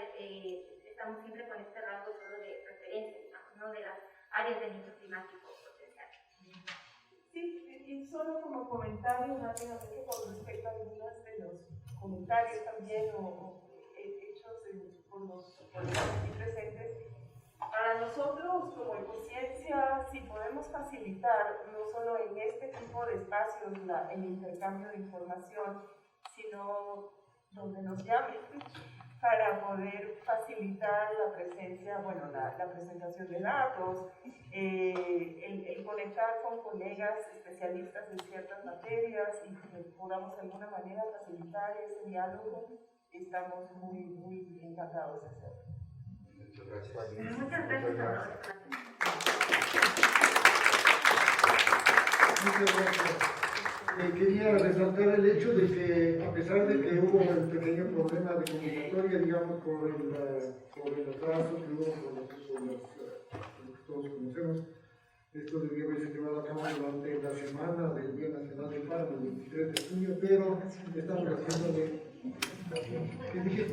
estamos siempre con este rango solo de referencia, digamos, ¿no? De las áreas de nicho climático potencial. Sí, y solo como comentario rápidamente con respecto a algunos de los comentarios también hechos por los aquí presentes. Para nosotros como Ecociencia, si podemos facilitar no solo en este tipo de espacios el intercambio de información, sino donde nos llamen para poder facilitar la presencia, bueno, la presentación de datos, el conectar con colegas especialistas en ciertas materias y que podamos de alguna manera facilitar ese diálogo, estamos muy, muy encantados de hacerlo. Muchas gracias. Muchas gracias. Muchas gracias. Quería resaltar el hecho de que, a pesar de que hubo un pequeño problema de convocatoria, digamos, por el atraso que hubo con lo que todos conocemos, esto debía haberse llevado a cabo durante la semana del Día Nacional del Páramo, el 23 de junio, pero estamos haciendo ¿qué dije?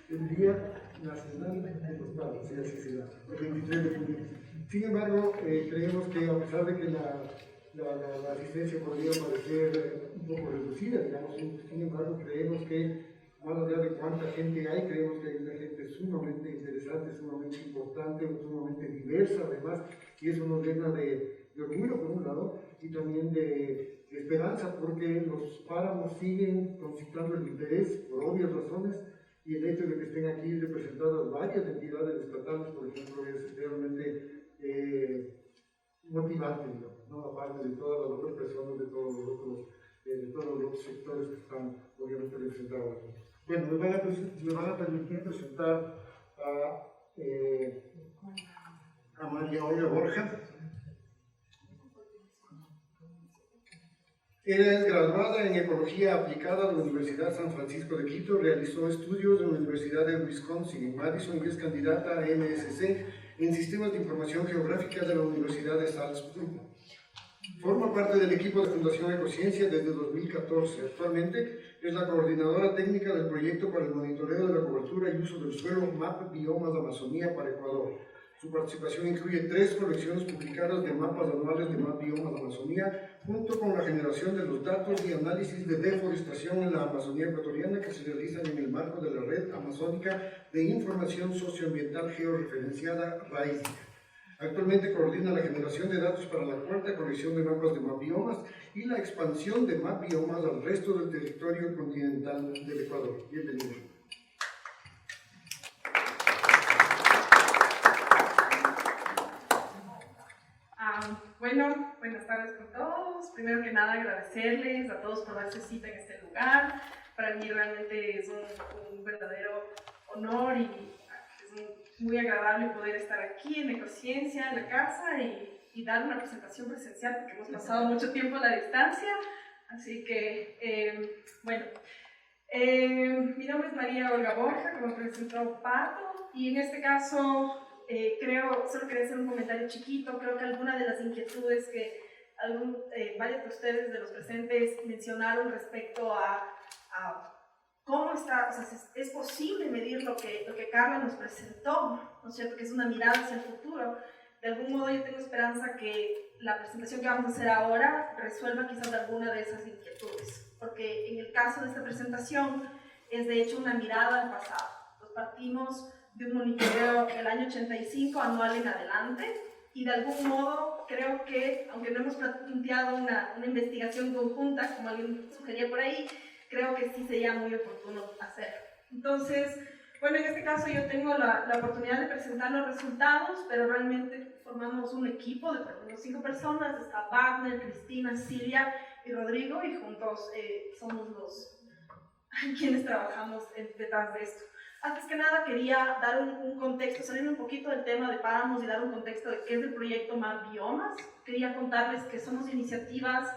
El Día Nacional de los Páramos, sí, así se llama, el 23 de junio. Sin embargo, creemos que a pesar de que la asistencia podría parecer un poco reducida, digamos, sin embargo, creemos que, más allá de cuánta gente hay, creemos que hay una gente sumamente interesante, sumamente importante, sumamente diversa, además, y eso nos llena de orgullo, por un lado, y también de esperanza, porque los páramos siguen concitando el interés, por obvias razones, y el hecho de que estén aquí representadas varias entidades estatales, por ejemplo, es realmente motivante, ¿no? Aparte de todas las otras personas, de todos los otros sectores que están obviamente representados aquí. Bueno, me van a permitir presentar a María Olga Borja. Ella es graduada en Ecología Aplicada de la Universidad San Francisco de Quito, realizó estudios en la Universidad de Wisconsin en Madison y es candidata a MSc en Sistemas de Información Geográfica de la Universidad de Salzburgo. Forma parte del equipo de Fundación Ecociencia desde 2014. Actualmente es la coordinadora técnica del proyecto para el monitoreo de la cobertura y uso del suelo MAP Biomas Amazonía para Ecuador. Su participación incluye 3 colecciones publicadas de mapas anuales de MAP Biomas Amazonía, junto con la generación de los datos y análisis de deforestación en la Amazonía ecuatoriana que se realizan en el marco de la Red Amazónica de Información Socioambiental Georreferenciada RAIS. Actualmente coordina la generación de datos para la 4ª colección de mapas de MAP Biomas y la expansión de MAP Biomas al resto del territorio continental del Ecuador. Bienvenido. Bueno, buenas tardes con todos. Primero que nada agradecerles a todos por darse cita en este lugar. Para mí realmente es un verdadero honor y es muy agradable poder estar aquí en Ecociencia, en la casa y dar una presentación presencial porque hemos pasado mucho tiempo a la distancia. Así que, bueno, mi nombre es María Olga Borja, como presentó Pato, y en este caso solo quería hacer un comentario chiquito. Creo que alguna de las inquietudes que varios de ustedes, de los presentes, mencionaron respecto a cómo está, o sea, es posible medir lo que Carla nos presentó, ¿no es cierto?, que es una mirada hacia el futuro. De algún modo yo tengo esperanza que la presentación que vamos a hacer ahora resuelva quizás alguna de esas inquietudes, porque en el caso de esta presentación es de hecho una mirada al pasado. Nos partimos de un monitoreo del año 85 anual en adelante y de algún modo creo que, aunque no hemos planteado una investigación conjunta como alguien sugería por ahí, creo que sí sería muy oportuno hacer. Entonces, bueno, en este caso yo tengo la oportunidad de presentar los resultados, pero realmente formamos un equipo de por lo menos 5 personas. Está Wagner, Cristina, Silvia y Rodrigo, y juntos somos los quienes trabajamos detrás de esto. Antes que nada quería dar un contexto, salirme un poquito del tema de páramos y dar un contexto de qué es el proyecto MAP Biomas. Quería contarles que somos iniciativas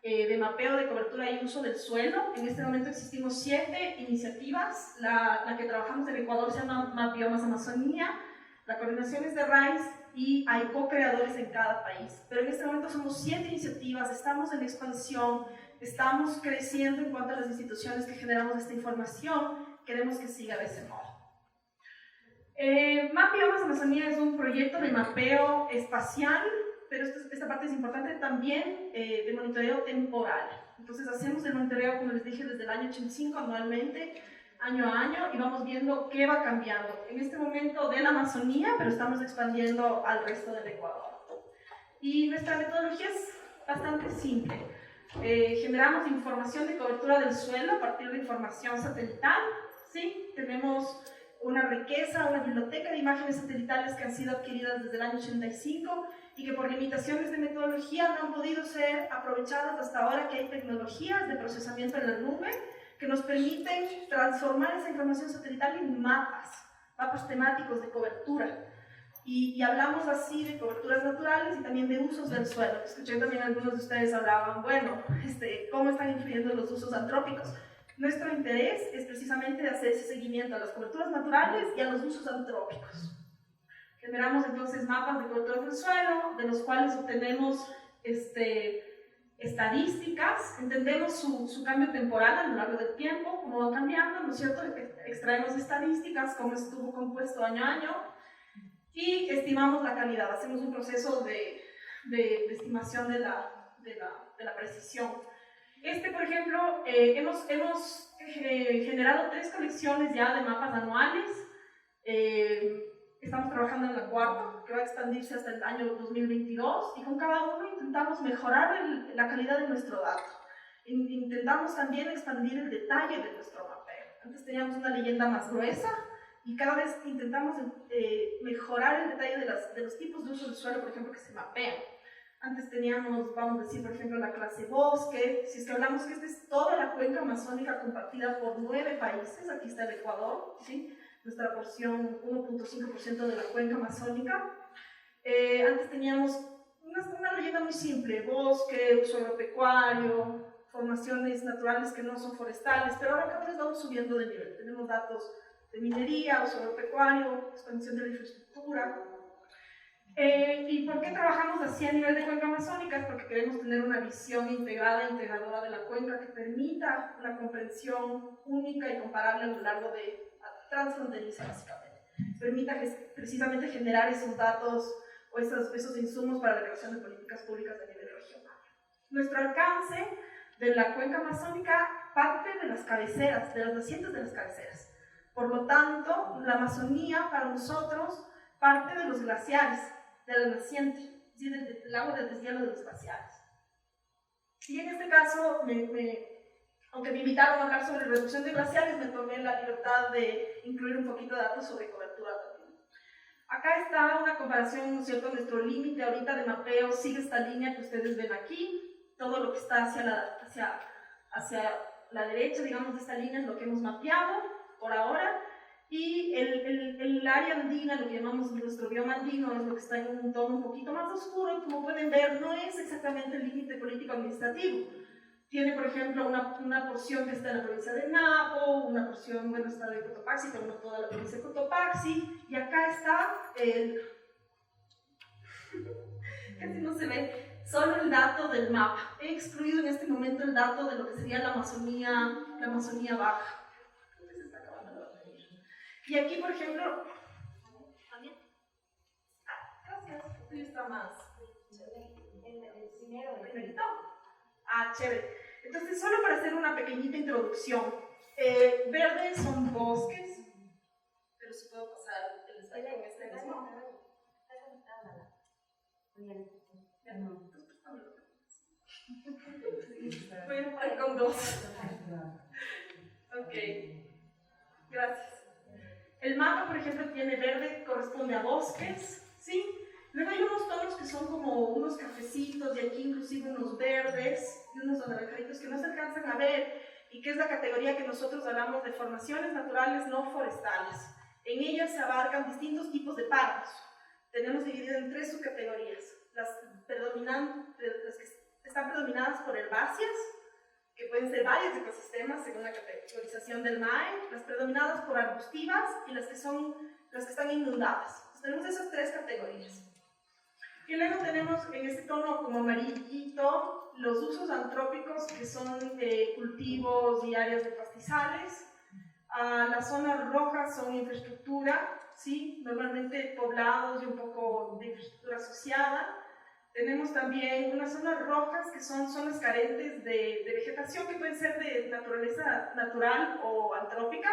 de mapeo de cobertura y uso del suelo. En este momento existimos 7 iniciativas. La que trabajamos en Ecuador se llama MAP Biomas Amazonía. La coordinación es de RAIS y hay co-creadores en cada país. Pero en este momento somos 7 iniciativas, estamos en expansión, estamos creciendo en cuanto a las instituciones que generamos esta información. Queremos que siga de ese modo. MAP Biomas Amazonía es un proyecto de mapeo espacial, pero esta parte es importante también, de monitoreo temporal. Entonces hacemos el monitoreo, como les dije, desde el año 85 anualmente, año a año, y vamos viendo qué va cambiando. En este momento de la Amazonía, pero estamos expandiendo al resto del Ecuador. Y nuestra metodología es bastante simple. Generamos información de cobertura del suelo a partir de información satelital. ¿Sí? Tenemos una riqueza, una biblioteca de imágenes satelitales que han sido adquiridas desde el año 85 y que por limitaciones de metodología no han podido ser aprovechadas hasta ahora, que hay tecnologías de procesamiento en la nube que nos permiten transformar esa información satelital en mapas temáticos de cobertura. Y hablamos así de coberturas naturales y también de usos del suelo. Escuché también algunos de ustedes hablaban, bueno, cómo están influyendo los usos antrópicos. Nuestro interés es precisamente hacer ese seguimiento a las coberturas naturales y a los usos antrópicos. Generamos entonces mapas de coberturas del suelo, de los cuales obtenemos estadísticas, entendemos su cambio temporal a lo largo del tiempo, cómo va cambiando, ¿no es cierto? Extraemos estadísticas, cómo estuvo compuesto año a año, y estimamos la calidad, hacemos un proceso de estimación de la precisión. Por ejemplo, hemos generado 3 colecciones ya de mapas anuales. Estamos trabajando en la 4ª, que va a expandirse hasta el año 2022, y con cada uno intentamos mejorar la calidad de nuestro dato. Intentamos también expandir el detalle de nuestro mapeo. Antes teníamos una leyenda más gruesa, y cada vez intentamos mejorar el detalle de los tipos de uso del suelo, por ejemplo, que se mapean. Antes teníamos, vamos a decir, por ejemplo, la clase bosque. Si es que hablamos que esta es toda la cuenca amazónica compartida por 9 países, aquí está el Ecuador, ¿sí? Nuestra porción, 1.5% de la cuenca amazónica. Antes teníamos una leyenda muy simple: bosque, uso agropecuario, formaciones naturales que no son forestales, pero ahora cada vez vamos subiendo de nivel. Tenemos datos de minería, uso agropecuario, expansión de la infraestructura. ¿Y por qué trabajamos así a nivel de cuenca amazónica? Es porque queremos tener una visión integrada e integradora de la cuenca que permita una comprensión única y comparable a lo largo de transfronteriza, básicamente. Permita precisamente generar esos datos o esos insumos para la creación de políticas públicas a nivel regional. Nuestro alcance de la cuenca amazónica parte de las cabeceras, de las nacientes de las cabeceras. Por lo tanto, la Amazonía para nosotros parte de los glaciares, de la naciente, es decir, del lago de deshielo de los glaciares. Y en este caso, aunque me invitaron a hablar sobre reducción de glaciares, me tomé la libertad de incluir un poquito de datos sobre cobertura también. Acá está una comparación, ¿no es cierto? Nuestro límite ahorita de mapeo sigue esta línea que ustedes ven aquí. Todo lo que está hacia la derecha, digamos, de esta línea es lo que hemos mapeado por ahora. Y el área andina, lo que llamamos nuestro bioma andino, es lo que está en un tono un poquito más oscuro y como pueden ver no es exactamente el límite político-administrativo. Tiene, por ejemplo, una porción que está en la provincia de Napo, una porción, bueno, está de Cotopaxi, pero no toda la provincia de Cotopaxi, y acá está casi no se ve, solo el dato del mapa. He excluido en este momento el dato de lo que sería la Amazonía baja. Y aquí, por ejemplo, ¿también? Gracias, esto está más. El primerito. Chévere. Entonces, solo para hacer una pequeñita introducción. Verdes son bosques, pero si puedo pasar el slide con este mismo. Voy a empezar con dos. Ok, gracias. El mapa, por ejemplo, tiene verde, corresponde a bosques, ¿sí? Luego hay unos tonos que son como unos cafecitos y aquí inclusive unos verdes y unos anaranjaditos que no se alcanzan a ver y que es la categoría que nosotros hablamos de formaciones naturales no forestales. En ellas se abarcan distintos tipos de páramos. Tenemos dividido en 3 subcategorías. Las que están predominadas por herbáceas, que pueden ser varios ecosistemas según la categorización del MAE, las predominadas por arbustivas y las que están inundadas. Entonces, tenemos esas 3 categorías. Y luego tenemos en este tono como amarillito los usos antrópicos que son cultivos y áreas de pastizales. Las zonas rojas son infraestructura, ¿sí? Normalmente poblados y un poco de infraestructura asociada. Tenemos también unas zonas rojas que son zonas carentes de vegetación que pueden ser de naturaleza natural o antrópica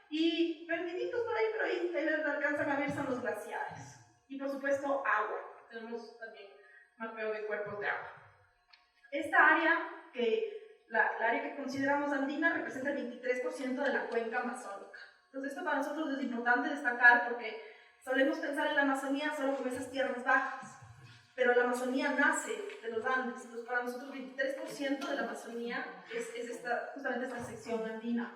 y perdiditos por ahí, pero ahí alcanzan a ver son los glaciares. Y por supuesto agua, tenemos también mapeo de cuerpos de agua. Esta área, la área que consideramos andina, representa el 23% de la cuenca amazónica. Entonces esto para nosotros es importante destacar porque solemos pensar en la Amazonía solo como esas tierras bajas. Pero la Amazonía nace de los Andes, entonces para nosotros el 23% de la Amazonía es justamente esta sección andina.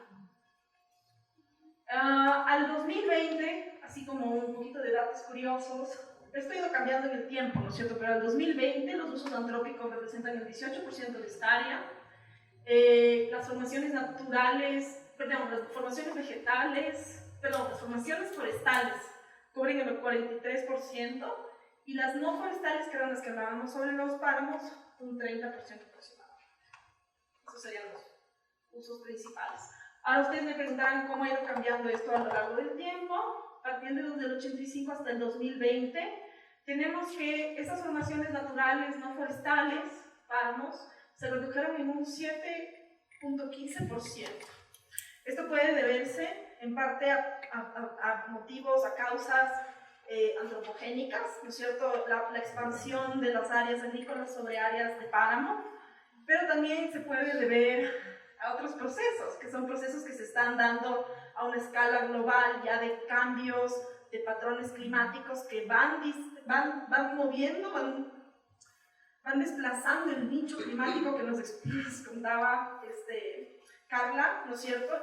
Al 2020, así como un poquito de datos curiosos, esto ha ido cambiando en el tiempo, ¿no es cierto? Pero al 2020 los usos antrópicos representan el 18% de esta área, las formaciones forestales cubren el 43%, y las no forestales, que eran las que hablábamos sobre los páramos, un 30% aproximadamente. Esos serían los usos principales. Ahora ustedes me preguntarán cómo ha ido cambiando esto a lo largo del tiempo. Partiendo desde el 85 hasta el 2020, tenemos que esas formaciones naturales no forestales, páramos, se redujeron en un 7.15%. Esto puede deberse en parte a motivos, a causas antropogénicas, ¿no es cierto? La expansión de las áreas agrícolas sobre áreas de páramo, pero también se puede deber a otros procesos, que son procesos que se están dando a una escala global ya de cambios de patrones climáticos que van moviendo, van desplazando el nicho climático que nos contaba Carla, ¿no es cierto?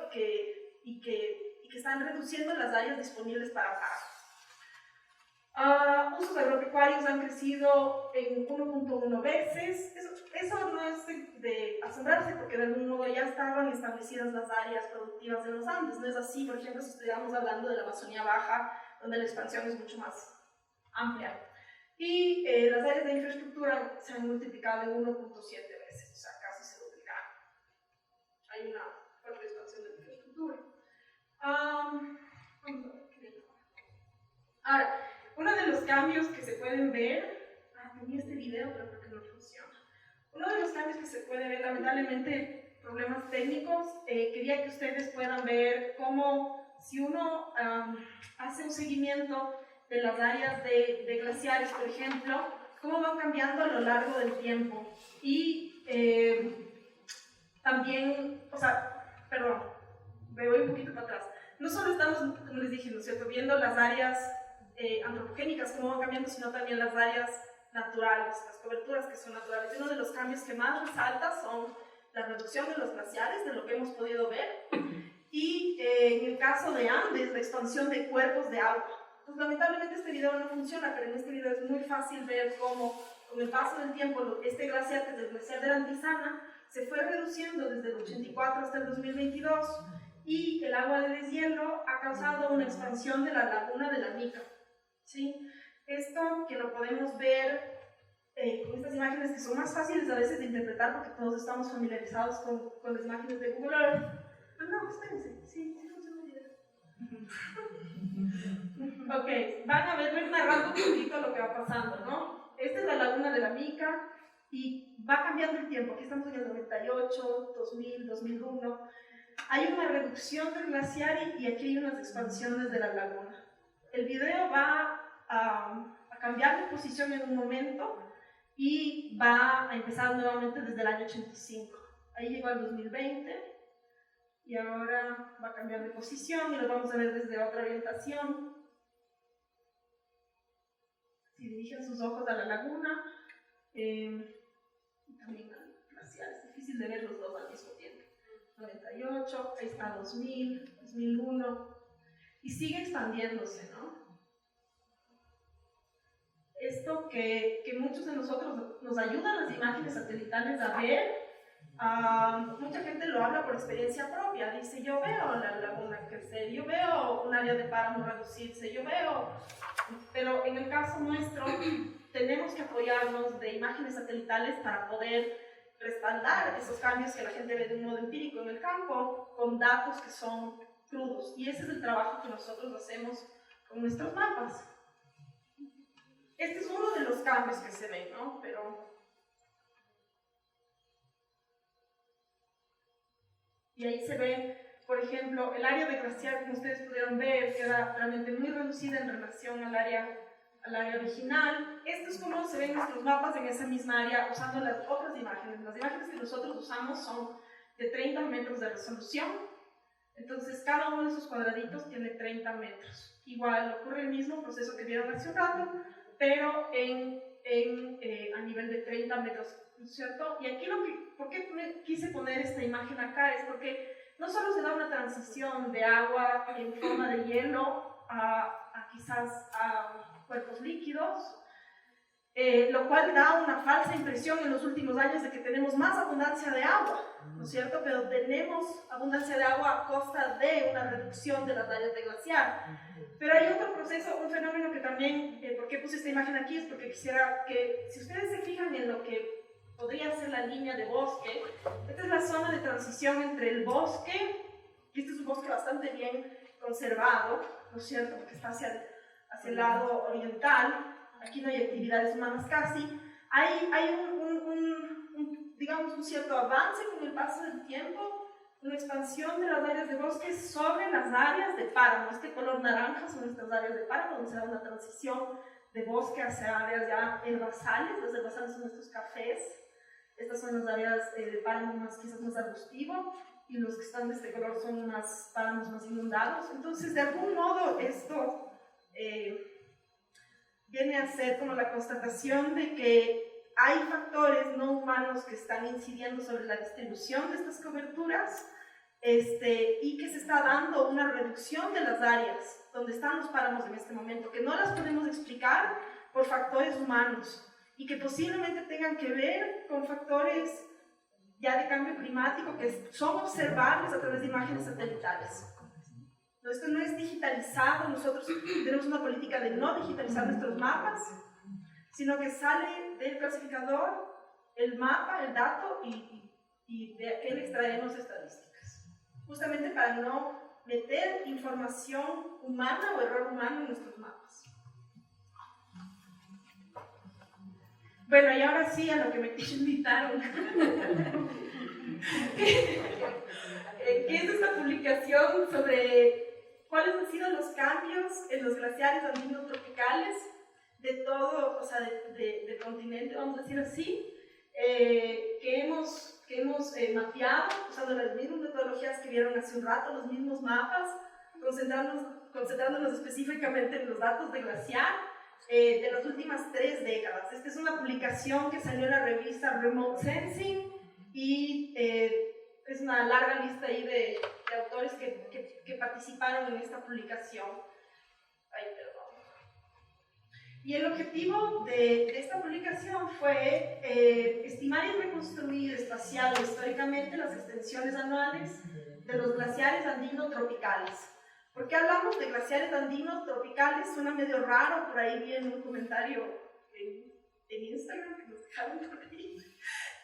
Y que están reduciendo las áreas disponibles para páramo. Usos agropecuarios han crecido en 1.1 veces. Eso no es de asombrarse porque de algún modo ya estaban establecidas las áreas productivas de los Andes. No es así, por ejemplo, si estuviéramos hablando de la Amazonía Baja, donde la expansión es mucho más amplia. Y las áreas de infraestructura se han multiplicado en 1.7 veces, o sea, casi se duplicaron. Hay una fuerte expansión de la infraestructura. Ahora, uno de los cambios que se pueden ver, tenía este video, pero creo que no funciona. Uno de los cambios que se puede ver, lamentablemente, problemas técnicos, quería que ustedes puedan ver cómo, si uno hace un seguimiento de las áreas de glaciares, por ejemplo, cómo van cambiando a lo largo del tiempo. Y también, o sea, perdón, me voy un poquito para atrás. No solo estamos, como les dije, ¿no es cierto?, viendo las áreas antropogénicas, cómo van cambiando, sino también las áreas naturales, las coberturas que son naturales. Y uno de los cambios que más resalta son la reducción de los glaciares, de lo que hemos podido ver, y en el caso de Andes, la expansión de cuerpos de agua. Pues lamentablemente este video no funciona, pero en este video es muy fácil ver cómo con el paso del tiempo este glaciar, que es el glaciar de la Antizana, se fue reduciendo desde el 84 hasta el 2022 y el agua de deshielo ha causado una expansión de la laguna de la Mica. ¿Sí? Esto que lo podemos ver con estas imágenes que son más fáciles a veces de interpretar porque todos estamos familiarizados con las imágenes de Google Earth. No, espérense, sí funciona el video. Ok, van a ver, voy narrando un poquito lo que va pasando, ¿no? Esta es la laguna de la Mica y va cambiando el tiempo. Aquí estamos en el 98, 2000, 2001. Hay una reducción del glaciar y aquí hay unas expansiones de la laguna. El video va a cambiar de posición en un momento y va a empezar nuevamente desde el año 85. Ahí llegó al 2020 y ahora va a cambiar de posición y lo vamos a ver desde otra orientación. Si dirigen sus ojos a la laguna, también al glaciar, es difícil de ver los dos al mismo tiempo. 98, ahí está 2000, 2001, y sigue expandiéndose, ¿no? Esto que muchos de nosotros nos ayudan las imágenes satelitales a ver, mucha gente lo habla por experiencia propia, dice yo veo la laguna crecer, yo veo un área de páramo reducirse, yo veo, pero en el caso nuestro tenemos que apoyarnos de imágenes satelitales para poder respaldar esos cambios que la gente ve de un modo empírico en el campo con datos que son crudos, y ese es el trabajo que nosotros hacemos con nuestros mapas. Este es uno de los cambios que se ven, ¿no? Y ahí se ve, por ejemplo, el área de glaciar, como ustedes pudieron ver, queda realmente muy reducida en relación al área original. Esto es como se ven nuestros mapas en esa misma área usando las otras imágenes. Las imágenes que nosotros usamos son de 30 metros de resolución. Entonces, cada uno de esos cuadraditos tiene 30 metros. Igual ocurre el mismo proceso que vieron hace un rato, pero a nivel de 30 metros, ¿no es cierto? Y aquí ¿por qué quise poner esta imagen acá? Es porque no solo se da una transición de agua en forma de hielo a quizás a cuerpos líquidos, lo cual da una falsa impresión en los últimos años de que tenemos más abundancia de agua, ¿no es cierto? Pero tenemos abundancia de agua a costa de una reducción de las áreas de glaciar. Pero hay otro proceso, un fenómeno que también, ¿por qué puse esta imagen aquí? Es porque quisiera que, si ustedes se fijan en lo que podría ser la línea de bosque, esta es la zona de transición entre el bosque, y este es un bosque bastante bien conservado, ¿no es cierto? Porque está hacia el lado oriental. Aquí no hay actividades humanas casi. Hay digamos, un cierto avance con el paso del tiempo, una expansión de las áreas de bosque sobre las áreas de páramo. Este color naranja son nuestras áreas de páramo, donde se da una transición de bosque hacia áreas ya herbazales. Las herbazales son nuestros cafés. Estas son las áreas de páramo quizás más arbustivo, y los que están de este color son más páramos más inundados. Entonces, de algún modo, esto viene a ser como la constatación de que hay factores no humanos que están incidiendo sobre la distribución de estas coberturas, y que se está dando una reducción de las áreas donde están los páramos en este momento, que no las podemos explicar por factores humanos y que posiblemente tengan que ver con factores ya de cambio climático que son observables a través de imágenes satelitales. Esto no es digitalizado, nosotros tenemos una política de no digitalizar nuestros mapas, sino que sale del clasificador el mapa, el dato, y de aquel extraemos estadísticas, justamente para no meter información humana o error humano en nuestros mapas. Bueno, y ahora sí a lo que me invitaron. ¿Qué es esta publicación sobre cuáles han sido los cambios en los glaciares andinos tropicales de todo, o sea, del continente, vamos a decir así, que hemos mapeado usando las mismas metodologías que vieron hace un rato, los mismos mapas, concentrándonos específicamente en los datos de glaciar de las últimas 3 décadas. Esta es una publicación que salió en la revista Remote Sensing y es una larga lista ahí de autores que participaron en esta publicación. Ay, perdón. Y el objetivo de esta publicación fue estimar y reconstruir espacial o históricamente las extensiones anuales de los glaciares andinos tropicales. ¿Por qué hablamos de glaciares andinos tropicales? Suena medio raro, por ahí vi en un comentario en Instagram que nos dejaron por ahí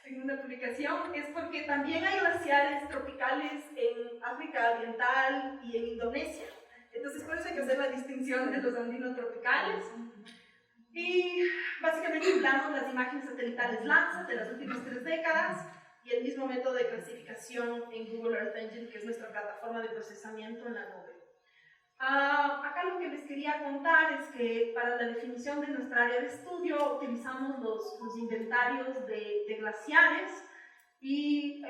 en una publicación, es porque también hay glaciares tropicales en África Oriental y en Indonesia. Entonces por eso hay que hacer la distinción de los andinos tropicales. Y básicamente empleamos las imágenes satelitales Landsat de las últimas 3 décadas y el mismo método de clasificación en Google Earth Engine, que es nuestra plataforma de procesamiento en la nube. Acá lo que les quería contar es que para la definición de nuestra área de estudio utilizamos los inventarios de glaciares y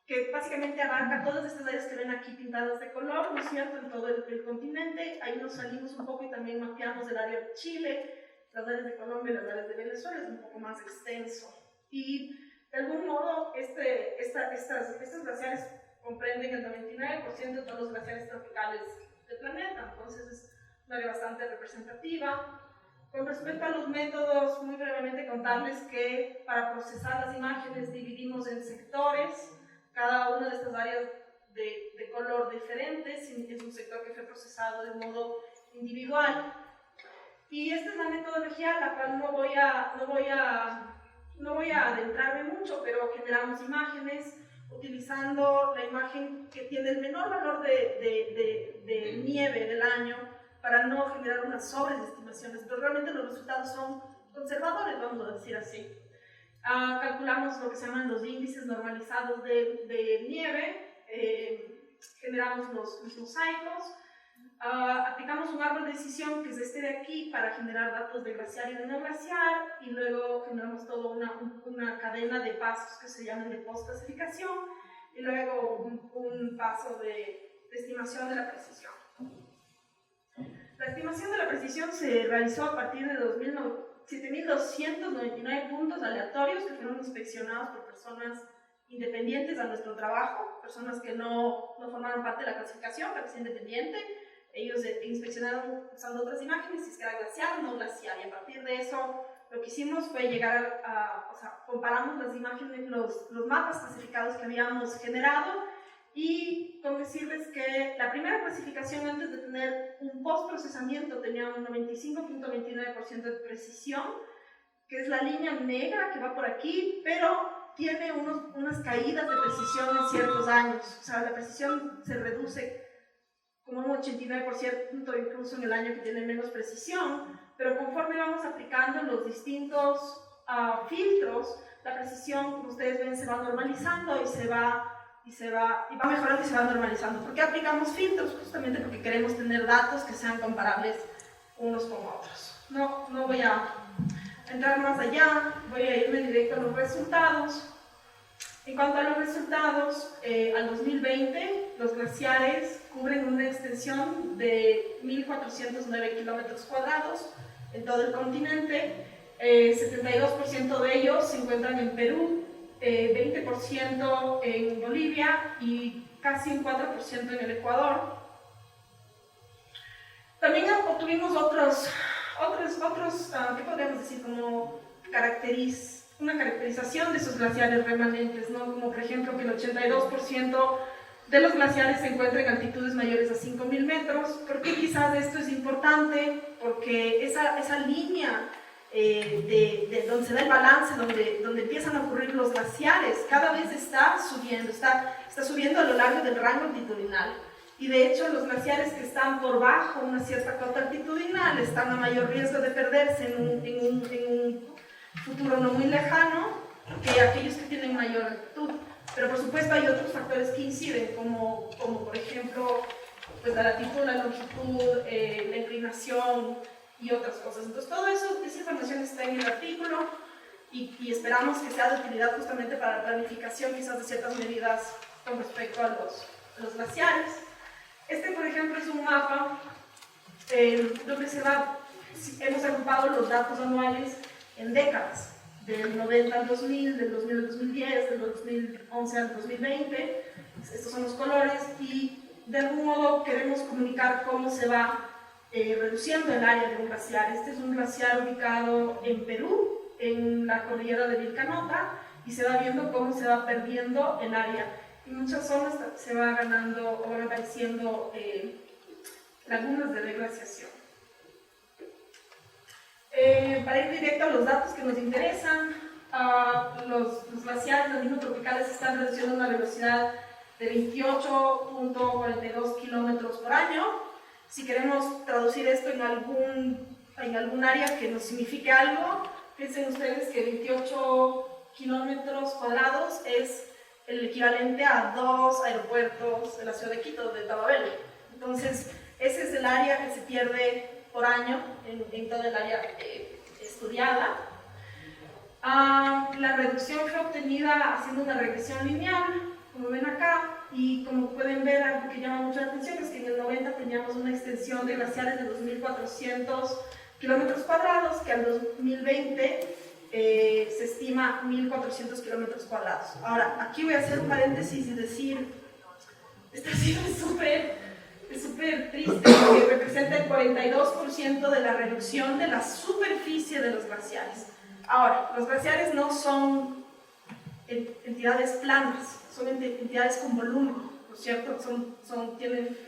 que básicamente abarca todas estas áreas que ven aquí pintadas de color, ¿no es cierto?, en todo el continente. Ahí nos salimos un poco y también mapeamos el área de Chile, las áreas de Colombia y las áreas de Venezuela, es un poco más extenso. Y de algún modo estas glaciares comprenden el 99% de todos los glaciares tropicales del planeta, entonces es una área bastante representativa. Con respecto a los métodos, muy brevemente contarles que para procesar las imágenes dividimos en sectores, cada una de estas áreas de color diferentes, es un sector que fue procesado de modo individual. Y esta es la metodología a la cual no voy a adentrarme mucho, pero generamos imágenes utilizando la imagen que tiene el menor valor de nieve del año para no generar unas sobreestimaciones, pero realmente los resultados son conservadores, vamos a decir así. Calculamos lo que se llaman los índices normalizados de nieve, generamos los mosaicos, aplicamos un árbol de decisión que es este de aquí para generar datos de glaciar y de no glaciar, y luego generamos toda una cadena de pasos que se llaman de post-clasificación, y luego un paso de estimación de la precisión. La estimación de la precisión se realizó a partir de 7.299 puntos aleatorios que fueron inspeccionados por personas independientes a nuestro trabajo, personas que no formaron parte de la clasificación, pero que es independiente. Ellos inspeccionaron usando otras imágenes, si es que era glaciar o no glaciar, y a partir de eso lo que hicimos fue llegar o sea, comparamos las imágenes, los mapas clasificados que habíamos generado, y con decirles que la primera clasificación, antes de tener un post-procesamiento, tenía un 95.29% de precisión, que es la línea negra que va por aquí, pero tiene unas caídas de precisión en ciertos años. O sea, la precisión se reduce como un 89%, incluso en el año que tiene menos precisión, pero conforme vamos aplicando los distintos filtros, la precisión, como ustedes ven, se va normalizando y va mejorando y se va normalizando. ¿Por qué aplicamos filtros? Justamente porque queremos tener datos que sean comparables unos con otros. No voy a entrar más allá, voy a irme directo a los resultados. En cuanto a los resultados, al 2020 los glaciares cubren una extensión de 1.409 kilómetros cuadrados en todo el continente. 72% de ellos se encuentran en Perú, 20% en Bolivia y casi un 4% en el Ecuador. También obtuvimos otros ¿qué podríamos decir? Como una caracterización de esos glaciares remanentes, ¿no? Como por ejemplo que el 82% de los glaciares se encuentran en altitudes mayores a 5.000 metros. ¿Por qué quizás esto es importante? Porque esa línea de donde se da el balance, donde empiezan a ocurrir los glaciares, cada vez está subiendo a lo largo del rango altitudinal. Y de hecho los glaciares que están por bajo una cierta cota altitudinal están a mayor riesgo de perderse en un futuro no muy lejano que aquellos que tienen mayor altitud. Pero por supuesto hay otros factores que inciden, como por ejemplo pues, la latitud, la longitud, la inclinación y otras cosas. Entonces todo eso, esa información está en el artículo y esperamos que sea de utilidad justamente para la planificación quizás de ciertas medidas con respecto a los glaciares. Este, por ejemplo, es un mapa donde hemos agrupado los datos anuales en décadas, del 90 al 2000, del 2000 al 2010, del 2011 al 2020. Estos son los colores y de algún modo queremos comunicar cómo se va reduciendo el área de un glaciar. Este es un glaciar ubicado en Perú, en la cordillera de Vilcanota, y se va viendo cómo se va perdiendo el área. En muchas zonas se va ganando o van apareciendo lagunas de deglaciación. Para ir directo a los datos que nos interesan, los glaciares andino-tropicales están reduciendo una velocidad de 28.42 kilómetros por año. Si queremos traducir esto en algún área que nos signifique algo, piensen ustedes que 28 kilómetros cuadrados es el equivalente a 2 aeropuertos de la ciudad de Quito, de Tababel. Entonces, ese es el área que se pierde por año en toda el área estudiada. La reducción fue obtenida haciendo una regresión lineal, como ven acá, y como pueden ver, algo que llama mucho la atención es que en el 90 teníamos una extensión de glaciares de 2.400 kilómetros cuadrados, que al 2020 se estima 1.400 kilómetros cuadrados. Ahora, aquí voy a hacer un paréntesis y decir, esta cifra es súper triste, porque representa el 42% de la reducción de la superficie de los glaciares. Ahora, los glaciares no son entidades planas, son entidades con volumen, ¿no es cierto? Tienen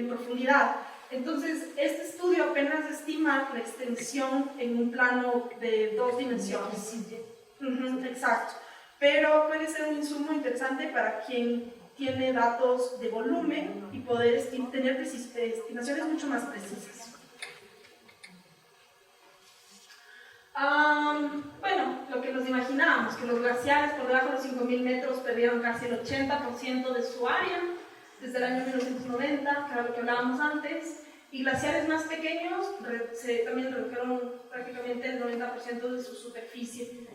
profundidad. Entonces, este estudio apenas estima la extensión en un plano de 2 dimensiones. Exacto. Pero puede ser un insumo interesante para quien tiene datos de volumen y poder tener estimaciones mucho más precisas. Bueno, lo que nos imaginábamos, que los glaciares por debajo de los 5.000 metros perdieron casi el 80% de su área desde el año 1990, que era lo que hablábamos antes, y glaciares más pequeños también redujeron prácticamente el 90% de su superficie.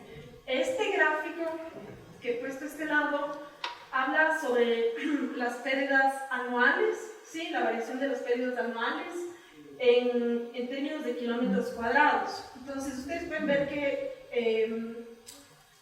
Este gráfico que he puesto a este lado habla sobre las pérdidas anuales, ¿sí? La variación de las pérdidas anuales en términos de kilómetros cuadrados. Entonces ustedes pueden ver que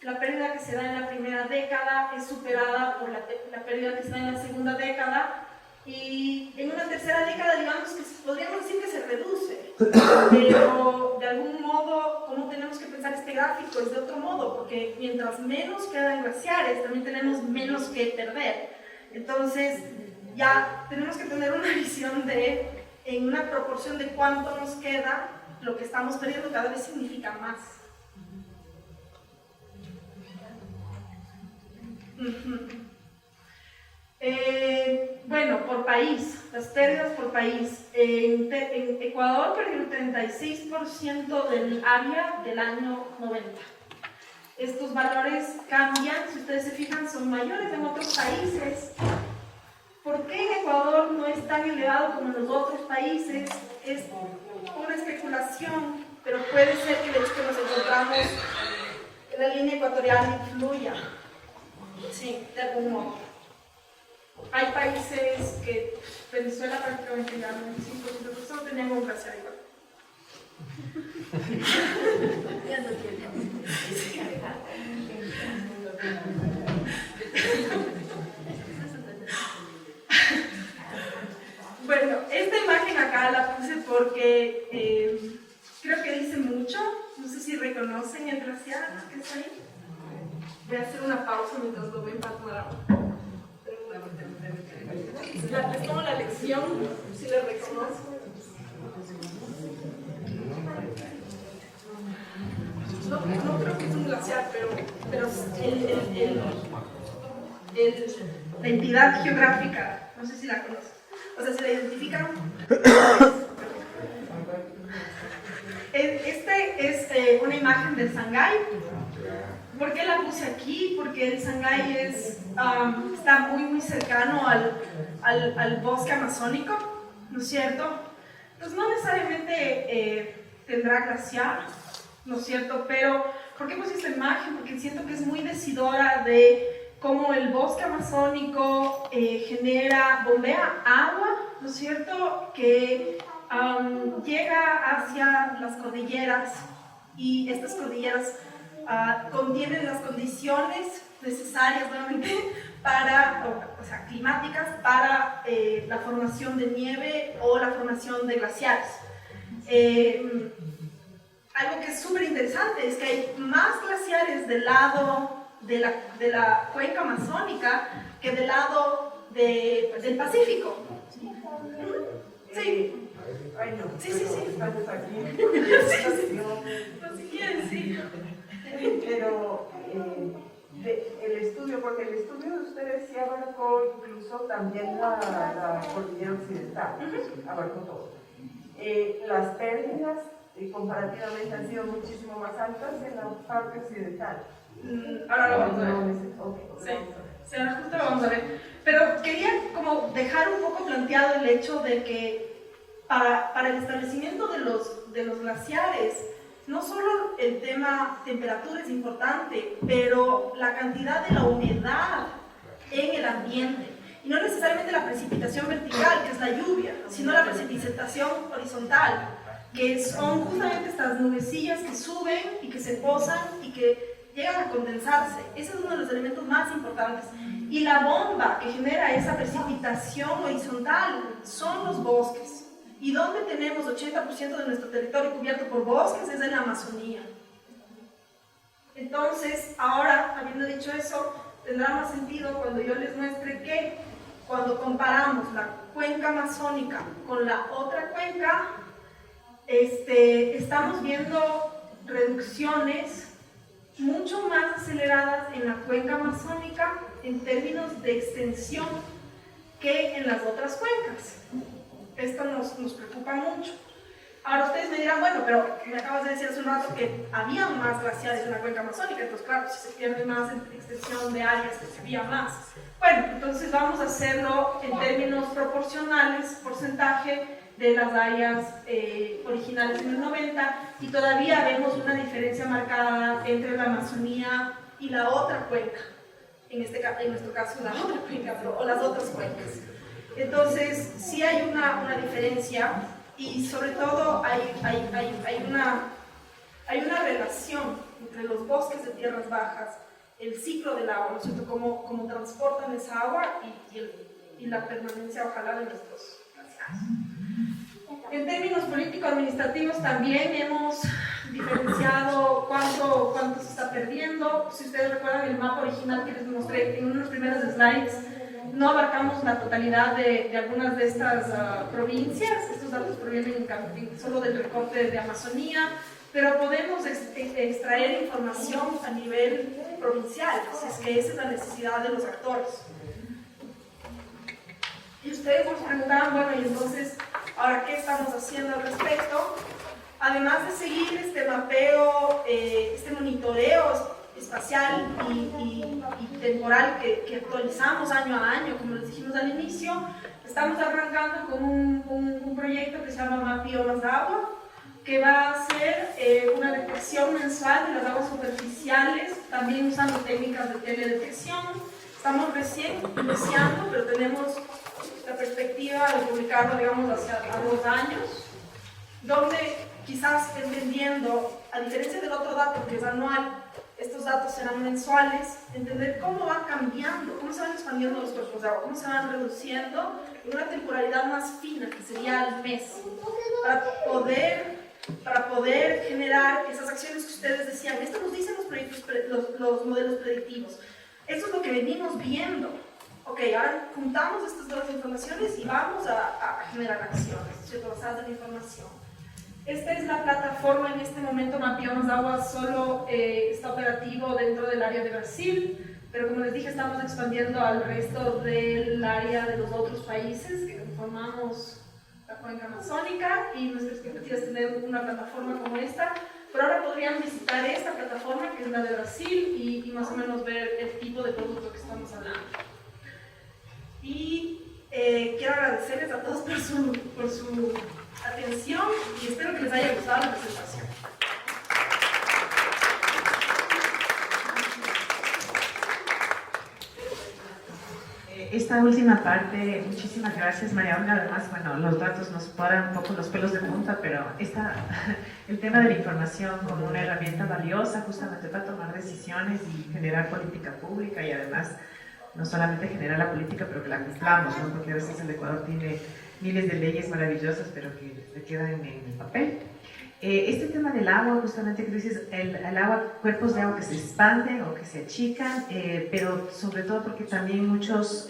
la pérdida que se da en la primera década es superada por la pérdida que se da en la segunda década, y en una tercera década, digamos que podríamos decir que se reduce, pero de algún modo, ¿cómo tenemos que pensar este gráfico? Es de otro modo, porque mientras menos quedan glaciares, también tenemos menos que perder. Entonces, ya tenemos que tener una visión en una proporción de cuánto nos queda, lo que estamos perdiendo cada vez significa más. Bueno, por país, las pérdidas por país. En Ecuador perdió el 36% del área del año 90. Estos valores cambian, si ustedes se fijan, son mayores en otros países. ¿Por qué en Ecuador no es tan elevado como en los otros países? Es una especulación, pero puede ser que el hecho que nos encontramos en la línea ecuatorial influya. Sí, de algún modo. Hay países que Venezuela prácticamente ya 95% solo tenían un glaciar igual. Ya no tiene. porque creo que dice mucho. No sé si reconocen el glaciar que está ahí. Voy a hacer una pausa mientras lo ven para tomar agua. Les tomo la lección, si les reconozco. No creo que es un glaciar, pero la entidad geográfica, no sé si la conocen. O sea, si la identifican. Este es una imagen del Sangay. ¿Por qué la puse aquí? Porque el Sangay está muy cercano al bosque amazónico, ¿no es cierto? Entonces no necesariamente tendrá glaciar, ¿no es cierto? Pero ¿por qué puse esta imagen? Porque siento que es muy decidora de cómo el bosque amazónico bombea agua, ¿no es cierto? Que llega hacia las cordilleras, y estas cordilleras contienen las condiciones necesarias nuevamente climáticas para la formación de nieve o la formación de glaciares. Algo que es súper interesante es que hay más glaciares del lado de la cuenca amazónica que del lado del Pacífico. Sí. Ay, no. Sí. Estamos aquí. No, si quieren, sí. Pero el estudio, porque el estudio de ustedes sí abarcó incluso también la cordillera occidental, abarcó todo. Las pérdidas comparativamente han sido muchísimo más altas en la parte occidental. Ahora lo vamos a ver. Sí, ahora justo lo vamos a ver. Pero quería como dejar un poco planteado el hecho de que para el establecimiento de los glaciares, no solo el tema temperatura es importante, pero la cantidad de la humedad en el ambiente. Y no necesariamente la precipitación vertical, que es la lluvia, sino la precipitación horizontal, que son justamente estas nubecillas que suben y que se posan y que llegan a condensarse. Ese es uno de los elementos más importantes. Y la bomba que genera esa precipitación horizontal son los bosques. Y donde tenemos 80% de nuestro territorio cubierto por bosques es en la Amazonía. Entonces, ahora, habiendo dicho eso, tendrá más sentido cuando yo les muestre que cuando comparamos la cuenca amazónica con la otra cuenca, estamos viendo reducciones mucho más aceleradas en la cuenca amazónica en términos de extensión que en las otras cuencas. Esto nos preocupa mucho. Ahora ustedes me dirán, bueno, pero me acabas de decir hace un rato que había más glaciares en la cuenca amazónica, entonces claro, si se pierde más en extensión de áreas, se había más. Bueno, entonces vamos a hacerlo en términos proporcionales, porcentaje de las áreas originales en el 90, y todavía vemos una diferencia marcada entre la Amazonía y la otra cuenca, en nuestro caso la otra cuenca, o las otras cuencas. Entonces, sí hay una diferencia, y sobre todo hay una relación entre los bosques de tierras bajas, el ciclo del agua, ¿no es cierto? Cómo transportan esa agua y la permanencia, ojalá, de nuestros glaciares. En términos político-administrativos también hemos diferenciado cuánto se está perdiendo. Si ustedes recuerdan el mapa original que les mostré en unos primeros slides, no abarcamos la totalidad de algunas de estas provincias. Estos datos provienen solo del recorte de Amazonía, pero podemos extraer información a nivel provincial, si es que esa es la necesidad de los actores. Y ustedes nos preguntaban, bueno, y entonces, ¿ahora qué estamos haciendo al respecto? Además de seguir este mapeo, este monitoreo espacial y temporal que actualizamos año a año, como les dijimos al inicio, estamos arrancando con un proyecto que se llama Mapiomas de Agua, que va a ser una detección mensual de las aguas superficiales, también usando técnicas de teledetección. Estamos recién iniciando, pero tenemos la perspectiva de publicarlo, digamos, hacia 2 años, donde quizás entendiendo, a diferencia del otro dato que es anual, estos datos serán mensuales, entender cómo van cambiando, cómo se van expandiendo los cuerpos de agua, cómo se van reduciendo en una temporalidad más fina, que sería al mes, para poder generar esas acciones que ustedes decían. Esto nos dicen los modelos predictivos. Esto es lo que venimos viendo. Ok, ahora juntamos estas dos informaciones y vamos a generar acciones, ¿cierto? Basadas en la información. Esta es la plataforma. En este momento Mapeamos Agua solo está operativo dentro del área de Brasil, pero como les dije, estamos expandiendo al resto del área de los otros países que conformamos la cuenca amazónica, y nuestra expectativa es tener una plataforma como esta. Por ahora podrían visitar esta plataforma, que es la de Brasil, y más o menos ver el tipo de producto que estamos hablando. Y quiero agradecerles a todos por su atención, y espero que les haya gustado la presentación. Esta última parte, muchísimas gracias, María Olga. Además, bueno, los datos nos paran un poco los pelos de punta, pero el tema de la información como una herramienta valiosa justamente para tomar decisiones y generar política pública, y además no solamente generar la política, pero que la cumplamos, ¿no? Porque a veces el Ecuador tiene miles de leyes maravillosas, pero que se quedan en el papel. Este tema del agua, justamente que dices, el agua, cuerpos de agua que se expanden o que se achican, pero sobre todo porque también muchos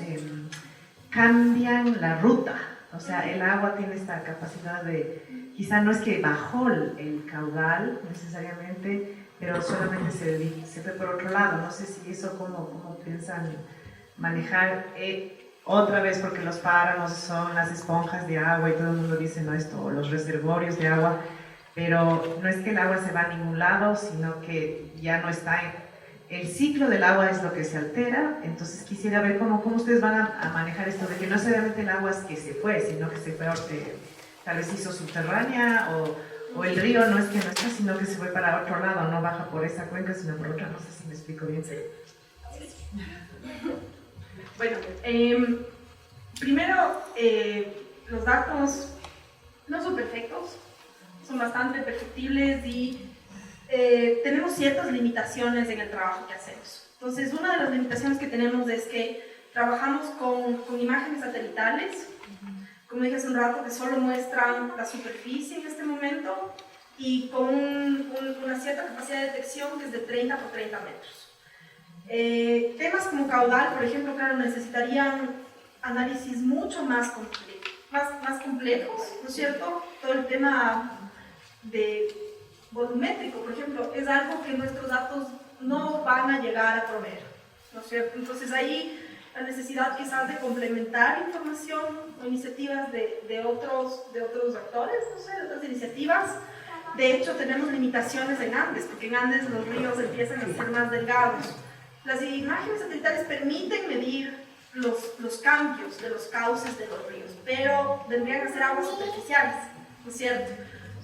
cambian la ruta. O sea, el agua tiene esta capacidad de, quizá no es que bajó el caudal necesariamente, pero solamente se fue por otro lado. No sé si eso, cómo piensan manejar, otra vez, porque los páramos son las esponjas de agua y todo el mundo dice, no, esto, o los reservorios de agua, pero no es que el agua se va a ningún lado, sino que ya no está el ciclo del agua es lo que se altera. Entonces quisiera ver cómo ustedes van a manejar esto de que no solamente el agua es que se fue, sino que se fue, tal vez hizo subterránea, o el río no es que no está, sino que se fue para otro lado, no baja por esa cuenca, sino por otra. No sé si me explico bien. Sí. Bueno, primero, los datos no son perfectos, son bastante perfectibles, y tenemos ciertas limitaciones en el trabajo que hacemos. Entonces, una de las limitaciones que tenemos es que trabajamos con imágenes satelitales, como dije hace un rato, que solo muestran la superficie en este momento, y con una cierta capacidad de detección que es de 30 por 30 metros. Temas como caudal, por ejemplo, claro, necesitarían análisis mucho más complejos, ¿no es cierto? Todo el tema de volumétrico, por ejemplo, es algo que nuestros datos no van a llegar a proveer, ¿no es cierto? Entonces ahí la necesidad quizás de complementar información o iniciativas de otros actores, no sé, de otras iniciativas. De hecho, tenemos limitaciones en Andes, porque en Andes los ríos empiezan a ser más delgados. Las imágenes satelitales permiten medir los cambios de los cauces de los ríos, pero tendrían que ser aguas superficiales, ¿no es cierto?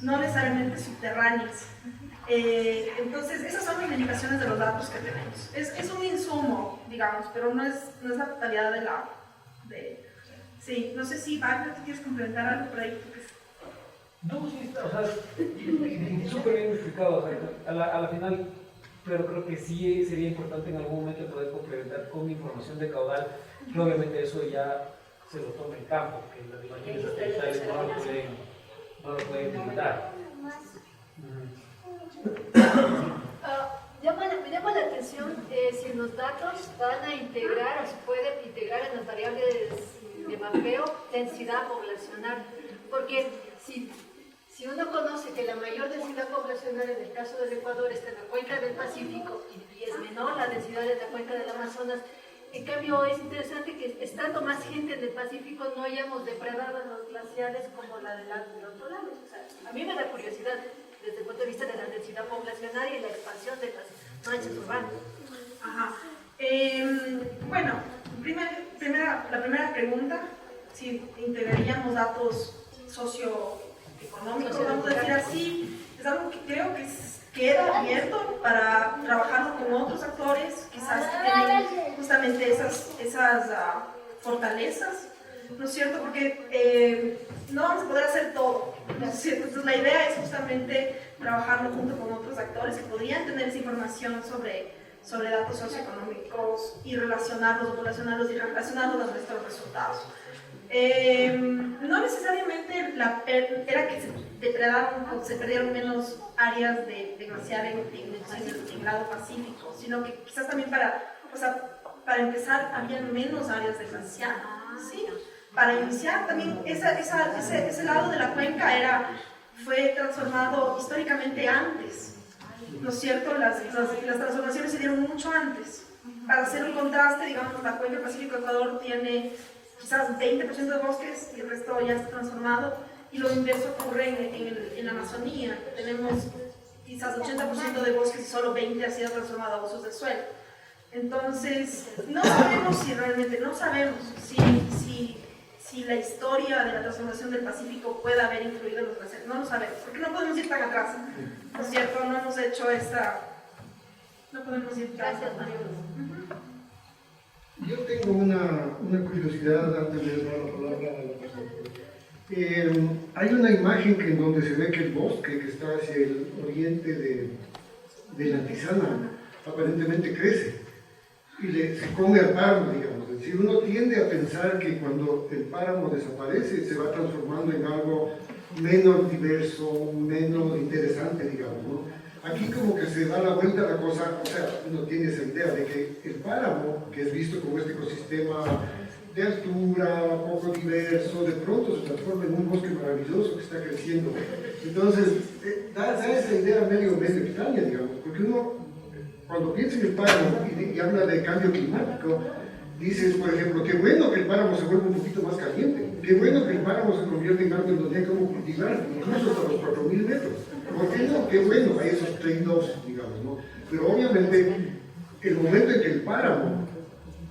No necesariamente subterráneas. Entonces, esas son las limitaciones de los datos que tenemos. Es un insumo, digamos, pero no es la totalidad del agua. Sí, no sé si, Wagner, ¿tú quieres complementar algo por ahí? No, sí, o sea, súper bien explicado. O sea, a la final, pero creo que sí sería importante en algún momento poder complementar con información de caudal, que obviamente eso ya se lo toma el campo, que las imágenes satelitales no lo pueden brindar. Me llama la atención si los datos van a integrar o se pueden integrar en las variables de mapeo densidad poblacional, porque si uno conoce que la mayor densidad poblacional en el caso del Ecuador está en la cuenca del Pacífico y es menor la densidad en la cuenca del Amazonas, en cambio es interesante que estando más gente en el Pacífico no hayamos depredado los glaciares como la del otro lado. O sea, a mí me da curiosidad desde el punto de vista de la densidad poblacional y la expansión de las manchas urbanas. Ajá. Bueno, la primera pregunta, si integraríamos datos socioeconómicos, vamos a decir así, es algo que creo que queda abierto para trabajar con otros actores, quizás que tienen justamente esas fortalezas, ¿no es cierto? Porque no vamos a poder hacer todo, Entonces la idea es justamente trabajarlo junto con otros actores que podrían tener esa información sobre datos socioeconómicos y relacionarlos o relacionarlos y relacionarlos a nuestros resultados. No necesariamente era que se perdieron menos áreas de glaciar en el lado Pacífico, sino que quizás también para empezar había menos áreas de glaciar, ¿sí? Para iniciar también ese lado de la cuenca fue transformado históricamente antes, ¿no es cierto? Las transformaciones se dieron mucho antes. Para hacer un contraste, digamos, la cuenca Pacífico-Ecuador tiene quizás 20% de bosques y el resto ya está transformado, y lo inverso ocurre en la Amazonía. Tenemos quizás 80% de bosques y solo 20% ha sido transformado a usos del suelo. Entonces, no sabemos si la historia de la transformación del Pacífico puede haber influido en los glaciares. No lo sabemos, porque no podemos ir tan atrás, ¿no es cierto? No hemos hecho no podemos ir tan atrás. Yo tengo una curiosidad antes de dar la palabra a la persona. Hay una imagen en donde se ve que el bosque que está hacia el oriente de la Antizana aparentemente crece y se come al páramo, digamos. Es decir, uno tiende a pensar que cuando el páramo desaparece se va transformando en algo menos diverso, menos interesante, digamos, ¿no? Aquí como que se da la vuelta a la cosa, o sea, uno tiene esa idea de que el páramo, que es visto como este ecosistema de altura, poco diverso, de pronto se transforma en un bosque maravilloso que está creciendo. Entonces, da esa idea medio extraña, digamos, porque uno, cuando piensa en el páramo y habla de cambio climático, dices, por ejemplo, qué bueno que el páramo se vuelva un poquito más caliente, qué bueno que el páramo se convierta en algo en donde hay como cultivar, incluso hasta los 4.000 metros. ¿Por qué no? Qué bueno, hay esos trade-offs, digamos, ¿no? Pero obviamente, el momento en que el páramo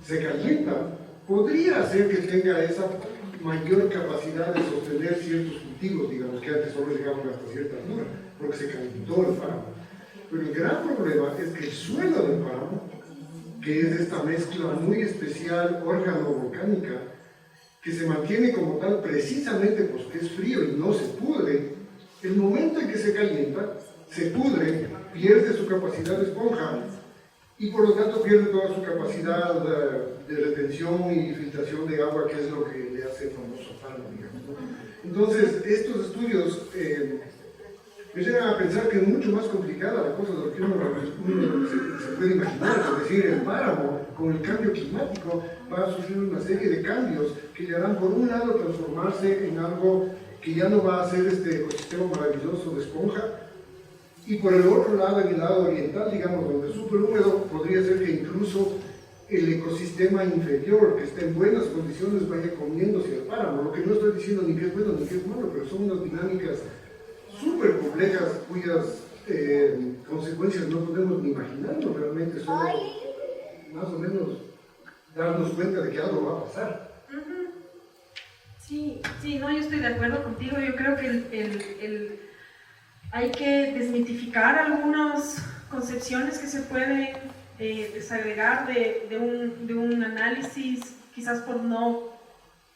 se calienta, podría hacer que tenga esa mayor capacidad de sostener ciertos cultivos, digamos, que antes solo llegaban hasta cierta altura, porque se calentó el páramo. Pero el gran problema es que el suelo del páramo, que es esta mezcla muy especial órgano-volcánica, que se mantiene como tal precisamente porque es frío y no se pudre, el momento en que se calienta, se pudre, pierde su capacidad de esponja y por lo tanto pierde toda su capacidad de retención y filtración de agua, que es lo que le hace famoso páramo, digamos, ¿no? Entonces, estos estudios me llevan a pensar que es mucho más complicada la cosa de lo que uno se puede imaginar. Es decir, el páramo, con el cambio climático, va a sufrir una serie de cambios que le harán, por un lado, transformarse en algo que ya no va a ser este ecosistema maravilloso de esponja, y por el otro lado, en el lado oriental, digamos, donde es súper húmedo, podría ser que incluso el ecosistema inferior, que está en buenas condiciones, vaya comiéndose al páramo. Lo que no estoy diciendo ni que es bueno ni que es malo, pero son unas dinámicas súper complejas cuyas consecuencias no podemos ni imaginarnos realmente, solo más o menos darnos cuenta de que algo va a pasar. Sí, no, yo estoy de acuerdo contigo. Yo creo que hay que desmitificar algunas concepciones que se pueden desagregar de un análisis, quizás por no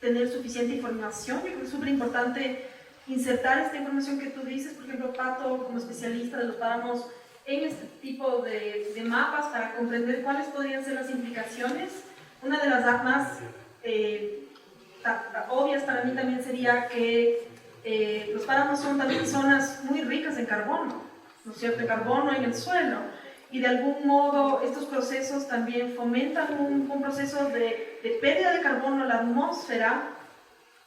tener suficiente información. Yo creo que es súper importante insertar esta información que tú dices, por ejemplo, Pato, como especialista de los páramos, en este tipo de mapas para comprender cuáles podrían ser las implicaciones. Una de las más obvias para mí también sería que los páramos son también zonas muy ricas en carbono, ¿no es cierto? De carbono en el suelo, y de algún modo estos procesos también fomentan un proceso de pérdida de carbono en la atmósfera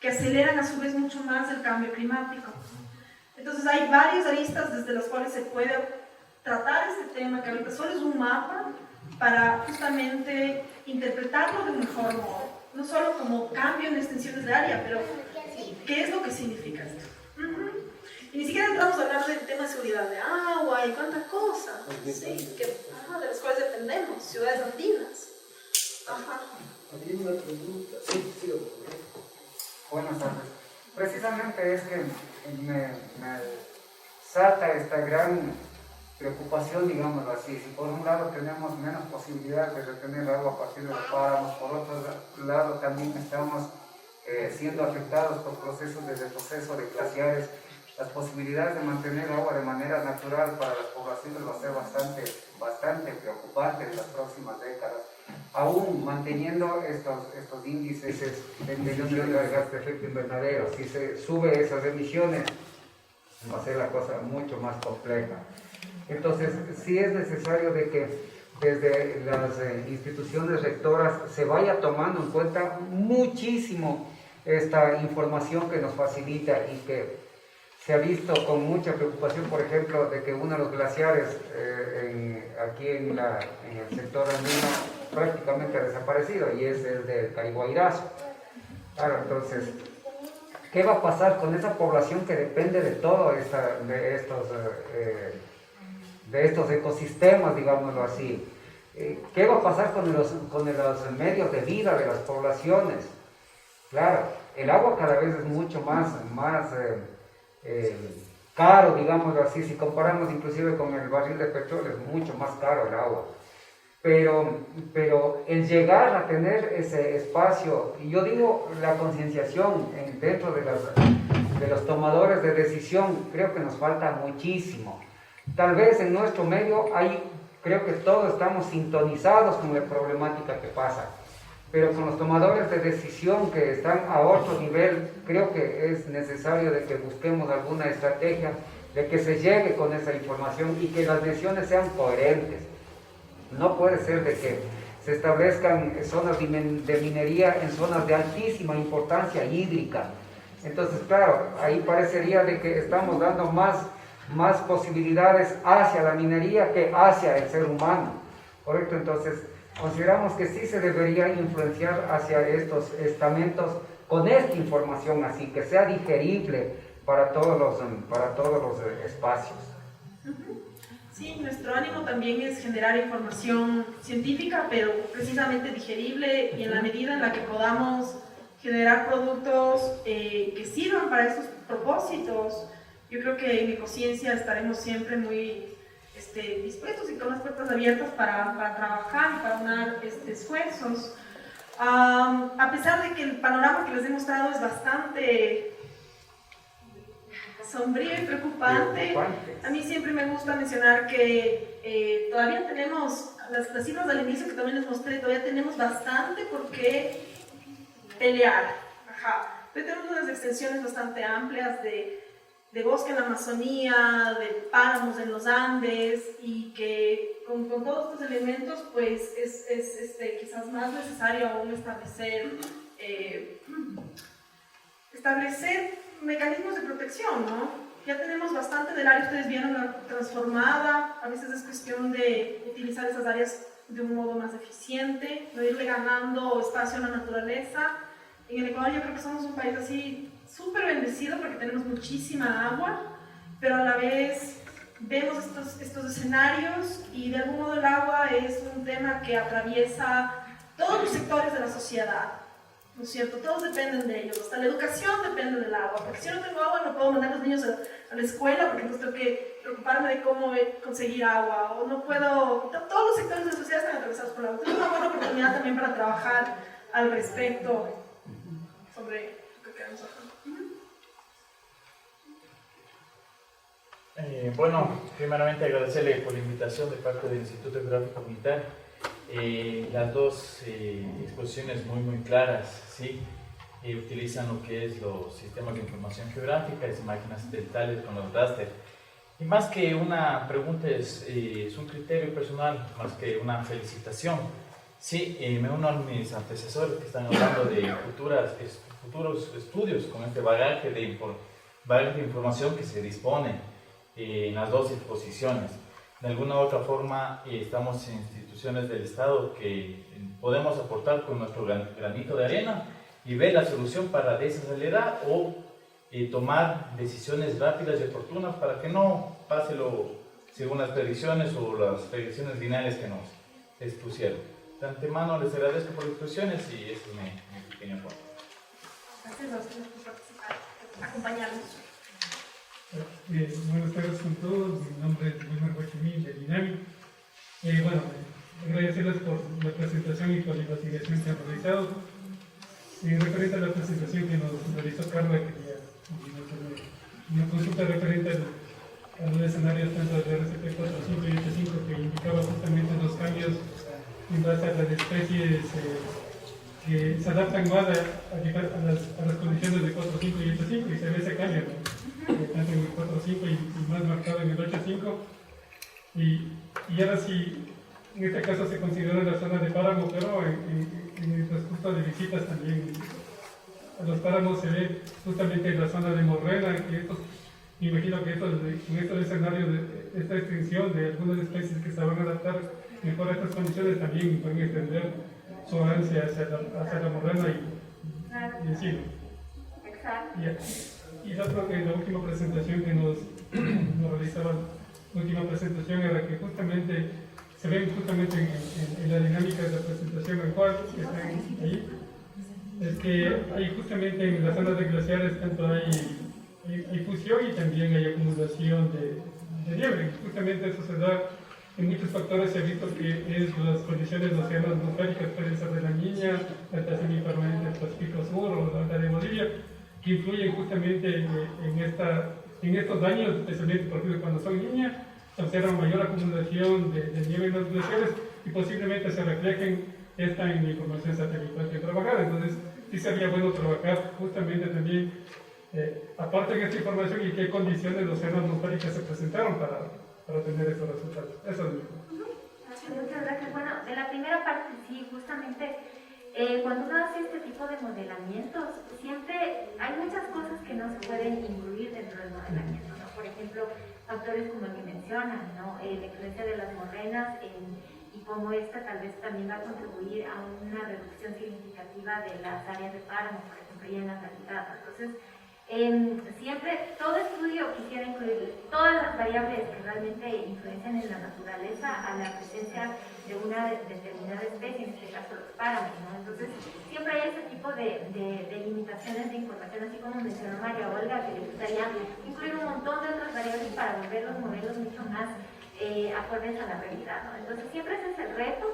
que aceleran a su vez mucho más el cambio climático. Entonces hay varias aristas desde las cuales se puede tratar este tema, que ahorita solo es un mapa, para justamente interpretarlo de un mejor modo. No solo como cambio en extensiones de área, pero ¿qué es lo que significa esto? Y ni siquiera entramos a hablar del tema de seguridad de agua y cuántas cosas, ¿sí? De las cuales dependemos, ciudades andinas. Había una pregunta. Sí. Buenas tardes. Precisamente es que me salta esta gran preocupación, digamos así. Si por un lado tenemos menos posibilidades de retener agua a partir de los páramos, por otro lado también estamos siendo afectados por procesos de retroceso de glaciares las posibilidades de mantener agua de manera natural para las poblaciones va a ser bastante preocupante en las próximas décadas, aún manteniendo estos índices de emisiones de gases de efecto invernadero. Si se sube esas emisiones, va a ser la cosa mucho más compleja. Entonces, sí es necesario de que desde las instituciones rectoras se vaya tomando en cuenta muchísimo esta información que nos facilita y que se ha visto con mucha preocupación, por ejemplo, de que uno de los glaciares aquí en el sector andino prácticamente ha desaparecido, y es el del Carihuayrazo. Claro, entonces, ¿qué va a pasar con esa población que depende de todo de estos ecosistemas, digámoslo así? ¿Qué va a pasar con los medios de vida de las poblaciones? Claro, el agua cada vez es mucho más caro, digámoslo así. Si comparamos inclusive con el barril de petróleo, es mucho más caro el agua. Pero el llegar a tener ese espacio, y yo digo la concienciación dentro de los tomadores de decisión, creo que nos falta muchísimo. Tal vez en nuestro medio creo que todos estamos sintonizados con la problemática que pasa, pero con los tomadores de decisión que están a otro nivel, creo que es necesario de que busquemos alguna estrategia de que se llegue con esa información y que las decisiones sean coherentes. No puede ser de que se establezcan zonas de minería en zonas de altísima importancia hídrica. Entonces, claro, ahí parecería de que estamos dando más posibilidades hacia la minería que hacia el ser humano, ¿correcto? Entonces, consideramos que sí se debería influenciar hacia estos estamentos con esta información, así que sea digerible para todos los espacios. Sí, nuestro ánimo también es generar información científica, pero precisamente digerible, y en la medida en la que podamos generar productos que sirvan para esos propósitos, yo creo que en Ecociencia estaremos siempre muy dispuestos y con las puertas abiertas para trabajar y para unar esfuerzos. A pesar de que el panorama que les he mostrado es bastante sombrío y preocupante, a mí siempre me gusta mencionar que todavía tenemos, las cifras del inicio que también les mostré, todavía tenemos bastante por qué pelear. Todavía tenemos unas extensiones bastante amplias de bosque en la Amazonía, de páramos en los Andes, y que con todos estos elementos pues es quizás más necesario aún establecer mecanismos de protección, ¿no? Ya tenemos bastante del área, ustedes vieron la transformada, a veces es cuestión de utilizar esas áreas de un modo más eficiente, de irle ganando espacio a la naturaleza. En el Ecuador yo creo que somos un país así súper bendecido porque tenemos muchísima agua, pero a la vez vemos estos escenarios, y de algún modo el agua es un tema que atraviesa todos los sectores de la sociedad, ¿no es cierto? Todos dependen de ellos, hasta la educación depende del agua, porque si yo no tengo agua no puedo mandar a los niños a la escuela, porque entonces tengo que preocuparme de cómo conseguir agua, o no puedo, todos los sectores de la sociedad están atravesados por el agua. Entonces es una buena oportunidad también para trabajar al respecto sobre lo que queremos hacer. Bueno, primeramente agradecerle por la invitación de parte del Instituto Geográfico Militar. Las dos exposiciones muy claras, ¿sí? Utilizan lo que es los sistemas de información geográfica, las máquinas satelitales con los raster. Y más que una pregunta, es un criterio personal, más que una felicitación. Sí, me uno a mis antecesores que están hablando de futuros estudios con este bagaje de información que se dispone en las dos exposiciones. De alguna u otra forma, estamos en instituciones del Estado que podemos aportar con nuestro granito de arena y ver la solución para desacelerar o tomar decisiones rápidas y oportunas para que no pase según las predicciones o las predicciones lineales que nos expusieron. De antemano les agradezco por las expresiones y este es mi pequeño aporte. Gracias a ustedes por participar, por acompañarnos. Buenas tardes con todos, mi nombre es Wilmer Guachimín de Dinami. Bueno, agradecerles por la presentación y por la investigación que han realizado. Referente a la presentación que nos realizó Carla, quería una consulta referente a los escenarios tanto de RCP 45 y 85 que indicaba justamente los cambios en base a las especies que se adaptan más a las condiciones de 4.5 y 8.5 y se ve ese cambio, ¿no? Tanto en el 4.5 y más marcado en el 8.5 y ahora sí, en este caso se considera la zona de páramo, pero en el transcurso de visitas también a los páramos se ve justamente en la zona de morrena, que me imagino que en estos escenarios de esta extinción de algunas especies que se van a adaptar mejor a estas condiciones también pueden extender su avance hacia la morrena y encima. Exacto. Y la última presentación que nos realizaba, la última presentación era que justamente se ven justamente en la dinámica de la presentación actual que está ahí, es que hay justamente en las zonas de glaciares tanto hay fusión y también hay acumulación de nieve. Justamente eso se da en muchos factores. Se ha visto que es las condiciones oceano-atmosféricas, pueden ser de la Niña, la estación impermanente del Pacífico Sur o la de Bolivia, que influyen justamente en estos daños, especialmente porque cuando son niñas se observa mayor acumulación de nieve en los glaciares y posiblemente se reflejen en la información satelital que trabajar. Entonces sí sería bueno trabajar justamente también aparte de esta información y qué condiciones oceano-atmosféricas se presentaron para tener estos resultados. Eso es Muchas gracias. Bueno, de la primera parte sí, justamente cuando uno hace este tipo de modelamientos, siempre hay muchas cosas que no se pueden incluir dentro del modelamiento, ¿no? Por ejemplo, factores como el que mencionan, ¿no? La influencia de las morrenas y cómo esta tal vez también va a contribuir a una reducción significativa de las áreas de páramo, por ejemplo, y en la calidad. Entonces, siempre, todo estudio quisiera incluir todas las variables que realmente influencian en la naturaleza a la presencia de una determinada especie, en este caso los páramos, ¿no? Entonces, siempre hay ese tipo de limitaciones de información, así como mencionó María Olga, que le gustaría incluir un montón de otras variables para volver los modelos mucho más acordes a la realidad, ¿no? Entonces, siempre ese es el reto.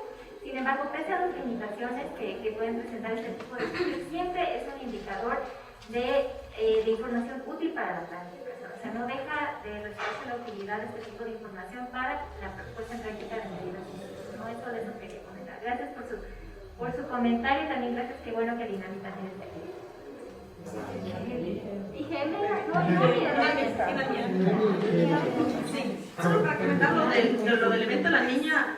Sin embargo, pese a las limitaciones que pueden presentar este tipo de estudios, siempre es un indicador de información útil para la planificación. O sea, no deja de resaltarse la utilidad de este tipo de información para la puesta en práctica de medidas. ¿No? Eso es lo que quería comentar. Gracias por su comentario y también gracias, qué bueno que Dinami también esté aquí. Sí, solo para comentar lo del evento de la niña,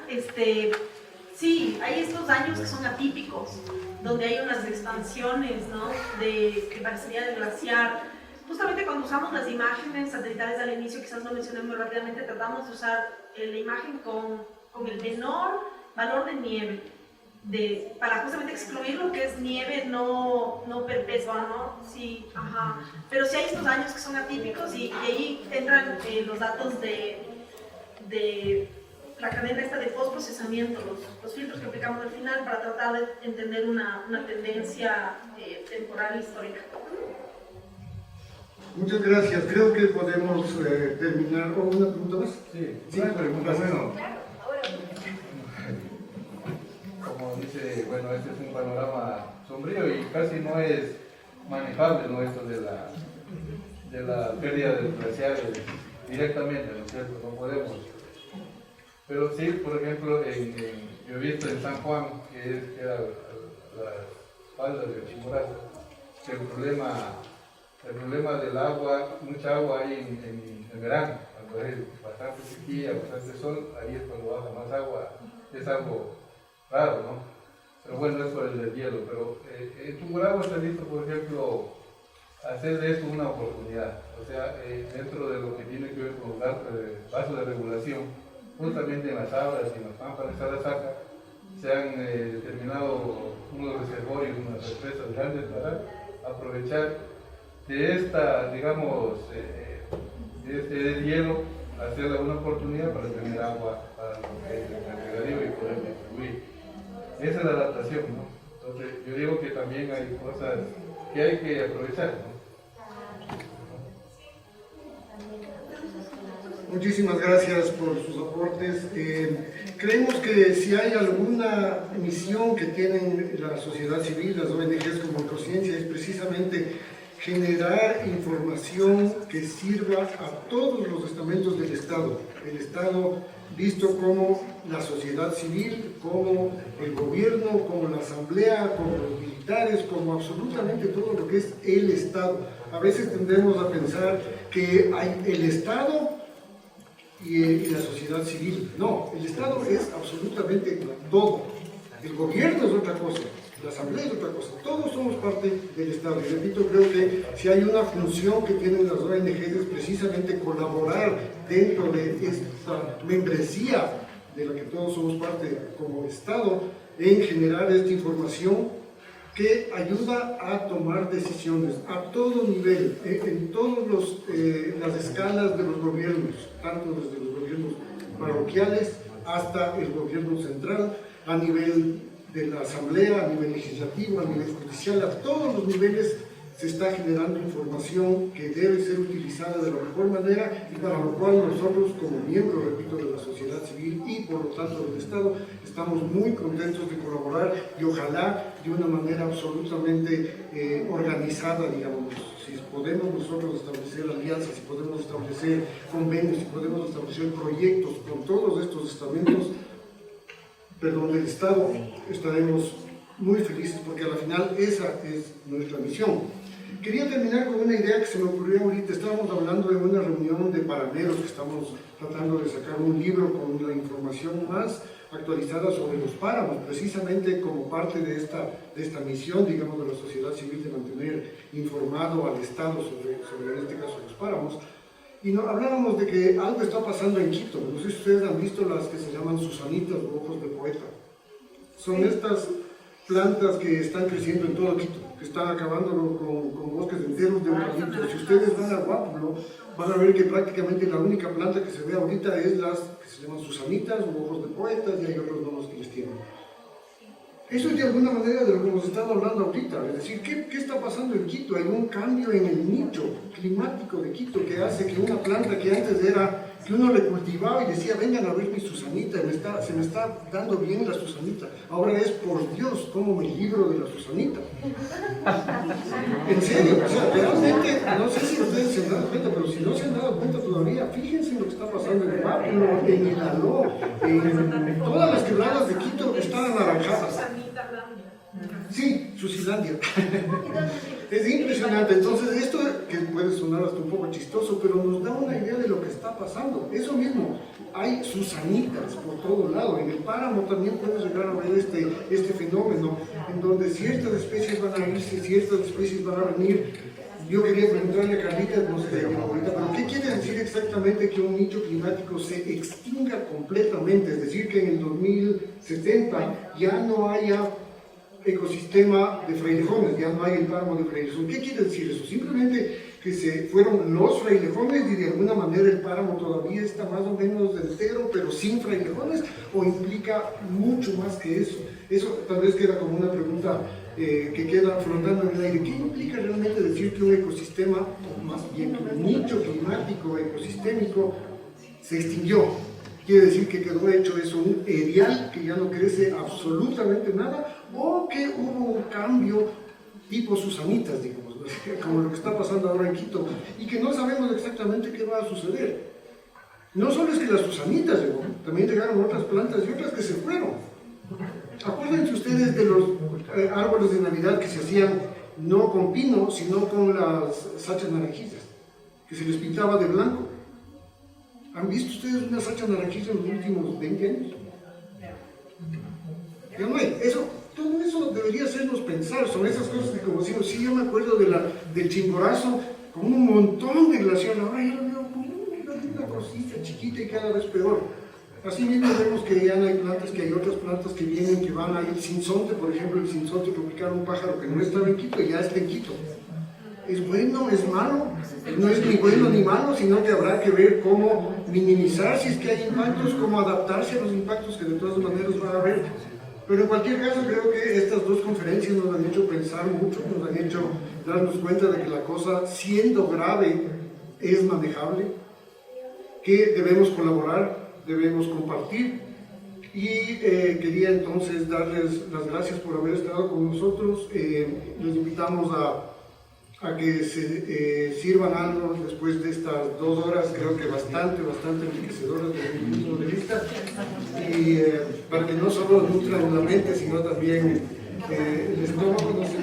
sí, hay estos daños que son atípicos, donde hay unas expansiones, ¿no? Que parecería del glaciar. Justamente cuando usamos las imágenes satelitales al inicio, quizás lo mencioné muy rápidamente, tratamos de usar la imagen con el menor valor de nieve, para justamente excluir lo que es nieve no perpetua, ¿no? Sí, ajá. Pero sí hay estos daños que son atípicos y ahí entran los datos de la cadena esta de postprocesamiento, los filtros que aplicamos al final para tratar de entender una tendencia temporal histórica. Muchas gracias. Creo que podemos terminar. ¿O una pregunta más? Sí, una pregunta. Bueno, como dice, bueno, este es un panorama sombrío y casi no es manejable, ¿no? Esto de la pérdida de los glaciares directamente, ¿no es cierto? No podemos. Pero sí, por ejemplo, yo he visto en San Juan, que era las faldas de Chimborazo, que el problema del agua, mucha agua hay en verano, cuando hay bastante sequía, bastante sol, ahí es cuando baja más agua, es algo raro, ¿no? Pero bueno, es por el deshielo, pero en Chimborazo se ha visto, por ejemplo, hacer de esto una oportunidad, o sea, dentro de lo que tiene que ver con los pasos de regulación, justamente en las tablas y en las pámpanas de Salasaca se han determinado unos reservorios, unas represas grandes para aprovechar de esta, digamos, de este deshielo, hacerle una oportunidad para tener agua para el regadío y poder distribuir. Esa es la adaptación, ¿no? Entonces, yo digo que también hay cosas que hay que aprovechar, ¿no? Muchísimas gracias por sus aportes. Creemos que si hay alguna misión que tienen la sociedad civil, las ONGs como Ecociencia, es precisamente generar información que sirva a todos los estamentos del Estado. El Estado visto como la sociedad civil, como el gobierno, como la asamblea, como los militares, como absolutamente todo lo que es el Estado. A veces tendemos a pensar que hay el Estado y la sociedad civil. No, el Estado es absolutamente todo. El gobierno es otra cosa, la asamblea es otra cosa. Todos somos parte del Estado. Y repito, creo que si hay una función que tienen las ONGs es precisamente colaborar dentro de esta membresía de la que todos somos parte como Estado en generar esta información que ayuda a tomar decisiones a todo nivel, en todas las escalas de los gobiernos, tanto desde los gobiernos parroquiales hasta el gobierno central, a nivel de la asamblea, a nivel legislativo, a nivel judicial, a todos los niveles se está generando información que debe ser utilizada de la mejor manera y para lo cual nosotros como miembros, repito, de la sociedad civil y por lo tanto del Estado, estamos muy contentos de colaborar y ojalá de una manera absolutamente organizada, digamos. Si podemos nosotros establecer alianzas, si podemos establecer convenios, si podemos establecer proyectos con todos estos estamentos, del Estado, estaremos muy felices porque al final esa es nuestra misión. Quería terminar con una idea que se me ocurrió ahorita. Estábamos hablando de una reunión de parameros que estamos tratando de sacar un libro con la información más actualizada sobre los páramos, precisamente como parte de esta misión, digamos, de la sociedad civil de mantener informado al Estado sobre en este caso los páramos. Y hablábamos de que algo está pasando en Quito. No sé si ustedes han visto las que se llaman susanitas o ojos de poeta. Son estas plantas que están creciendo en todo Quito, que están acabando con bosques enteros de eucaliptos. Si ustedes van a Guápulo, van a ver que prácticamente la única planta que se ve ahorita es las que se llaman susanitas o ojos de poetas, y hay otros nombres que les tienen. Eso es de alguna manera de lo que hemos estado hablando ahorita, es decir, ¿qué está pasando en Quito? Hay un cambio en el nicho climático de Quito que hace que una planta que antes era que uno le cultivaba y decía, vengan a ver mi Susanita, se me está dando bien la Susanita, ahora es, por Dios, cómo me libro de la Susanita. En serio, o sea, realmente, no sé si ustedes se han dado cuenta, pero si no se han dado cuenta todavía, fíjense en lo que está pasando en Guápulo, en Ilaló, en todas las quebradas de Quito están anaranjadas. Sí, Susilandia. Es impresionante. Entonces, esto que puede sonar hasta un poco chistoso, pero nos da una idea de lo que está pasando. Eso mismo, hay susanitas por todo lado. En el páramo también puedes llegar a ver este fenómeno, en donde ciertas especies van a irse, ciertas especies van a venir. Yo quería preguntarle a Carlita, no sé ahorita, pero ¿qué quiere decir exactamente que un nicho climático se extinga completamente? Es decir, que en el 2070 ya no haya ecosistema de frailejones, ya no hay el páramo de frailejones. ¿Qué quiere decir eso? Simplemente que se fueron los frailejones y de alguna manera el páramo todavía está más o menos entero, pero sin frailejones, o implica mucho más que eso. Eso tal vez queda como una pregunta que queda flotando en el aire. ¿Qué implica realmente decir que un ecosistema, o más bien que un nicho climático ecosistémico se extinguió? Quiere decir que quedó hecho eso un erial que ya no crece absolutamente nada, o que hubo un cambio tipo susanitas, digamos, como lo que está pasando ahora en Quito, y que no sabemos exactamente qué va a suceder. No solo es que las susanitas llegó, también llegaron otras plantas y otras que se fueron. Acuérdense ustedes de los árboles de Navidad que se hacían no con pino, sino con las sachas naranjillas, que se les pintaba de blanco. ¿Han visto ustedes una sacha naranjilla en los últimos 20 años? Ya no hay. Todo eso debería hacernos pensar. Son esas cosas que, como decimos, sí, yo me acuerdo del Chimborazo con un montón de glaciar. Ahora yo lo veo como una cosita chiquita y cada vez peor. Así mismo vemos que ya no hay plantas, que hay otras plantas que vienen, que van a ir. Sinsonte, por ejemplo, el sinsonte tropical, un pájaro que no estaba en Quito y ya está en Quito. ¿Es bueno? ¿Es malo? No es ni bueno ni malo, sino que habrá que ver cómo minimizar si es que hay impactos, cómo adaptarse a los impactos que de todas maneras va a haber. Pero en cualquier caso creo que estas dos conferencias nos han hecho pensar mucho, nos han hecho darnos cuenta de que la cosa, siendo grave, es manejable, que debemos colaborar, debemos compartir. Y quería entonces darles las gracias por haber estado con nosotros. Les invitamos a que se sirvan algo después de estas 2 horas, creo que bastante enriquecedoras desde mi punto de vista, y para que no solo nutran la mente, sino también el estómago, no se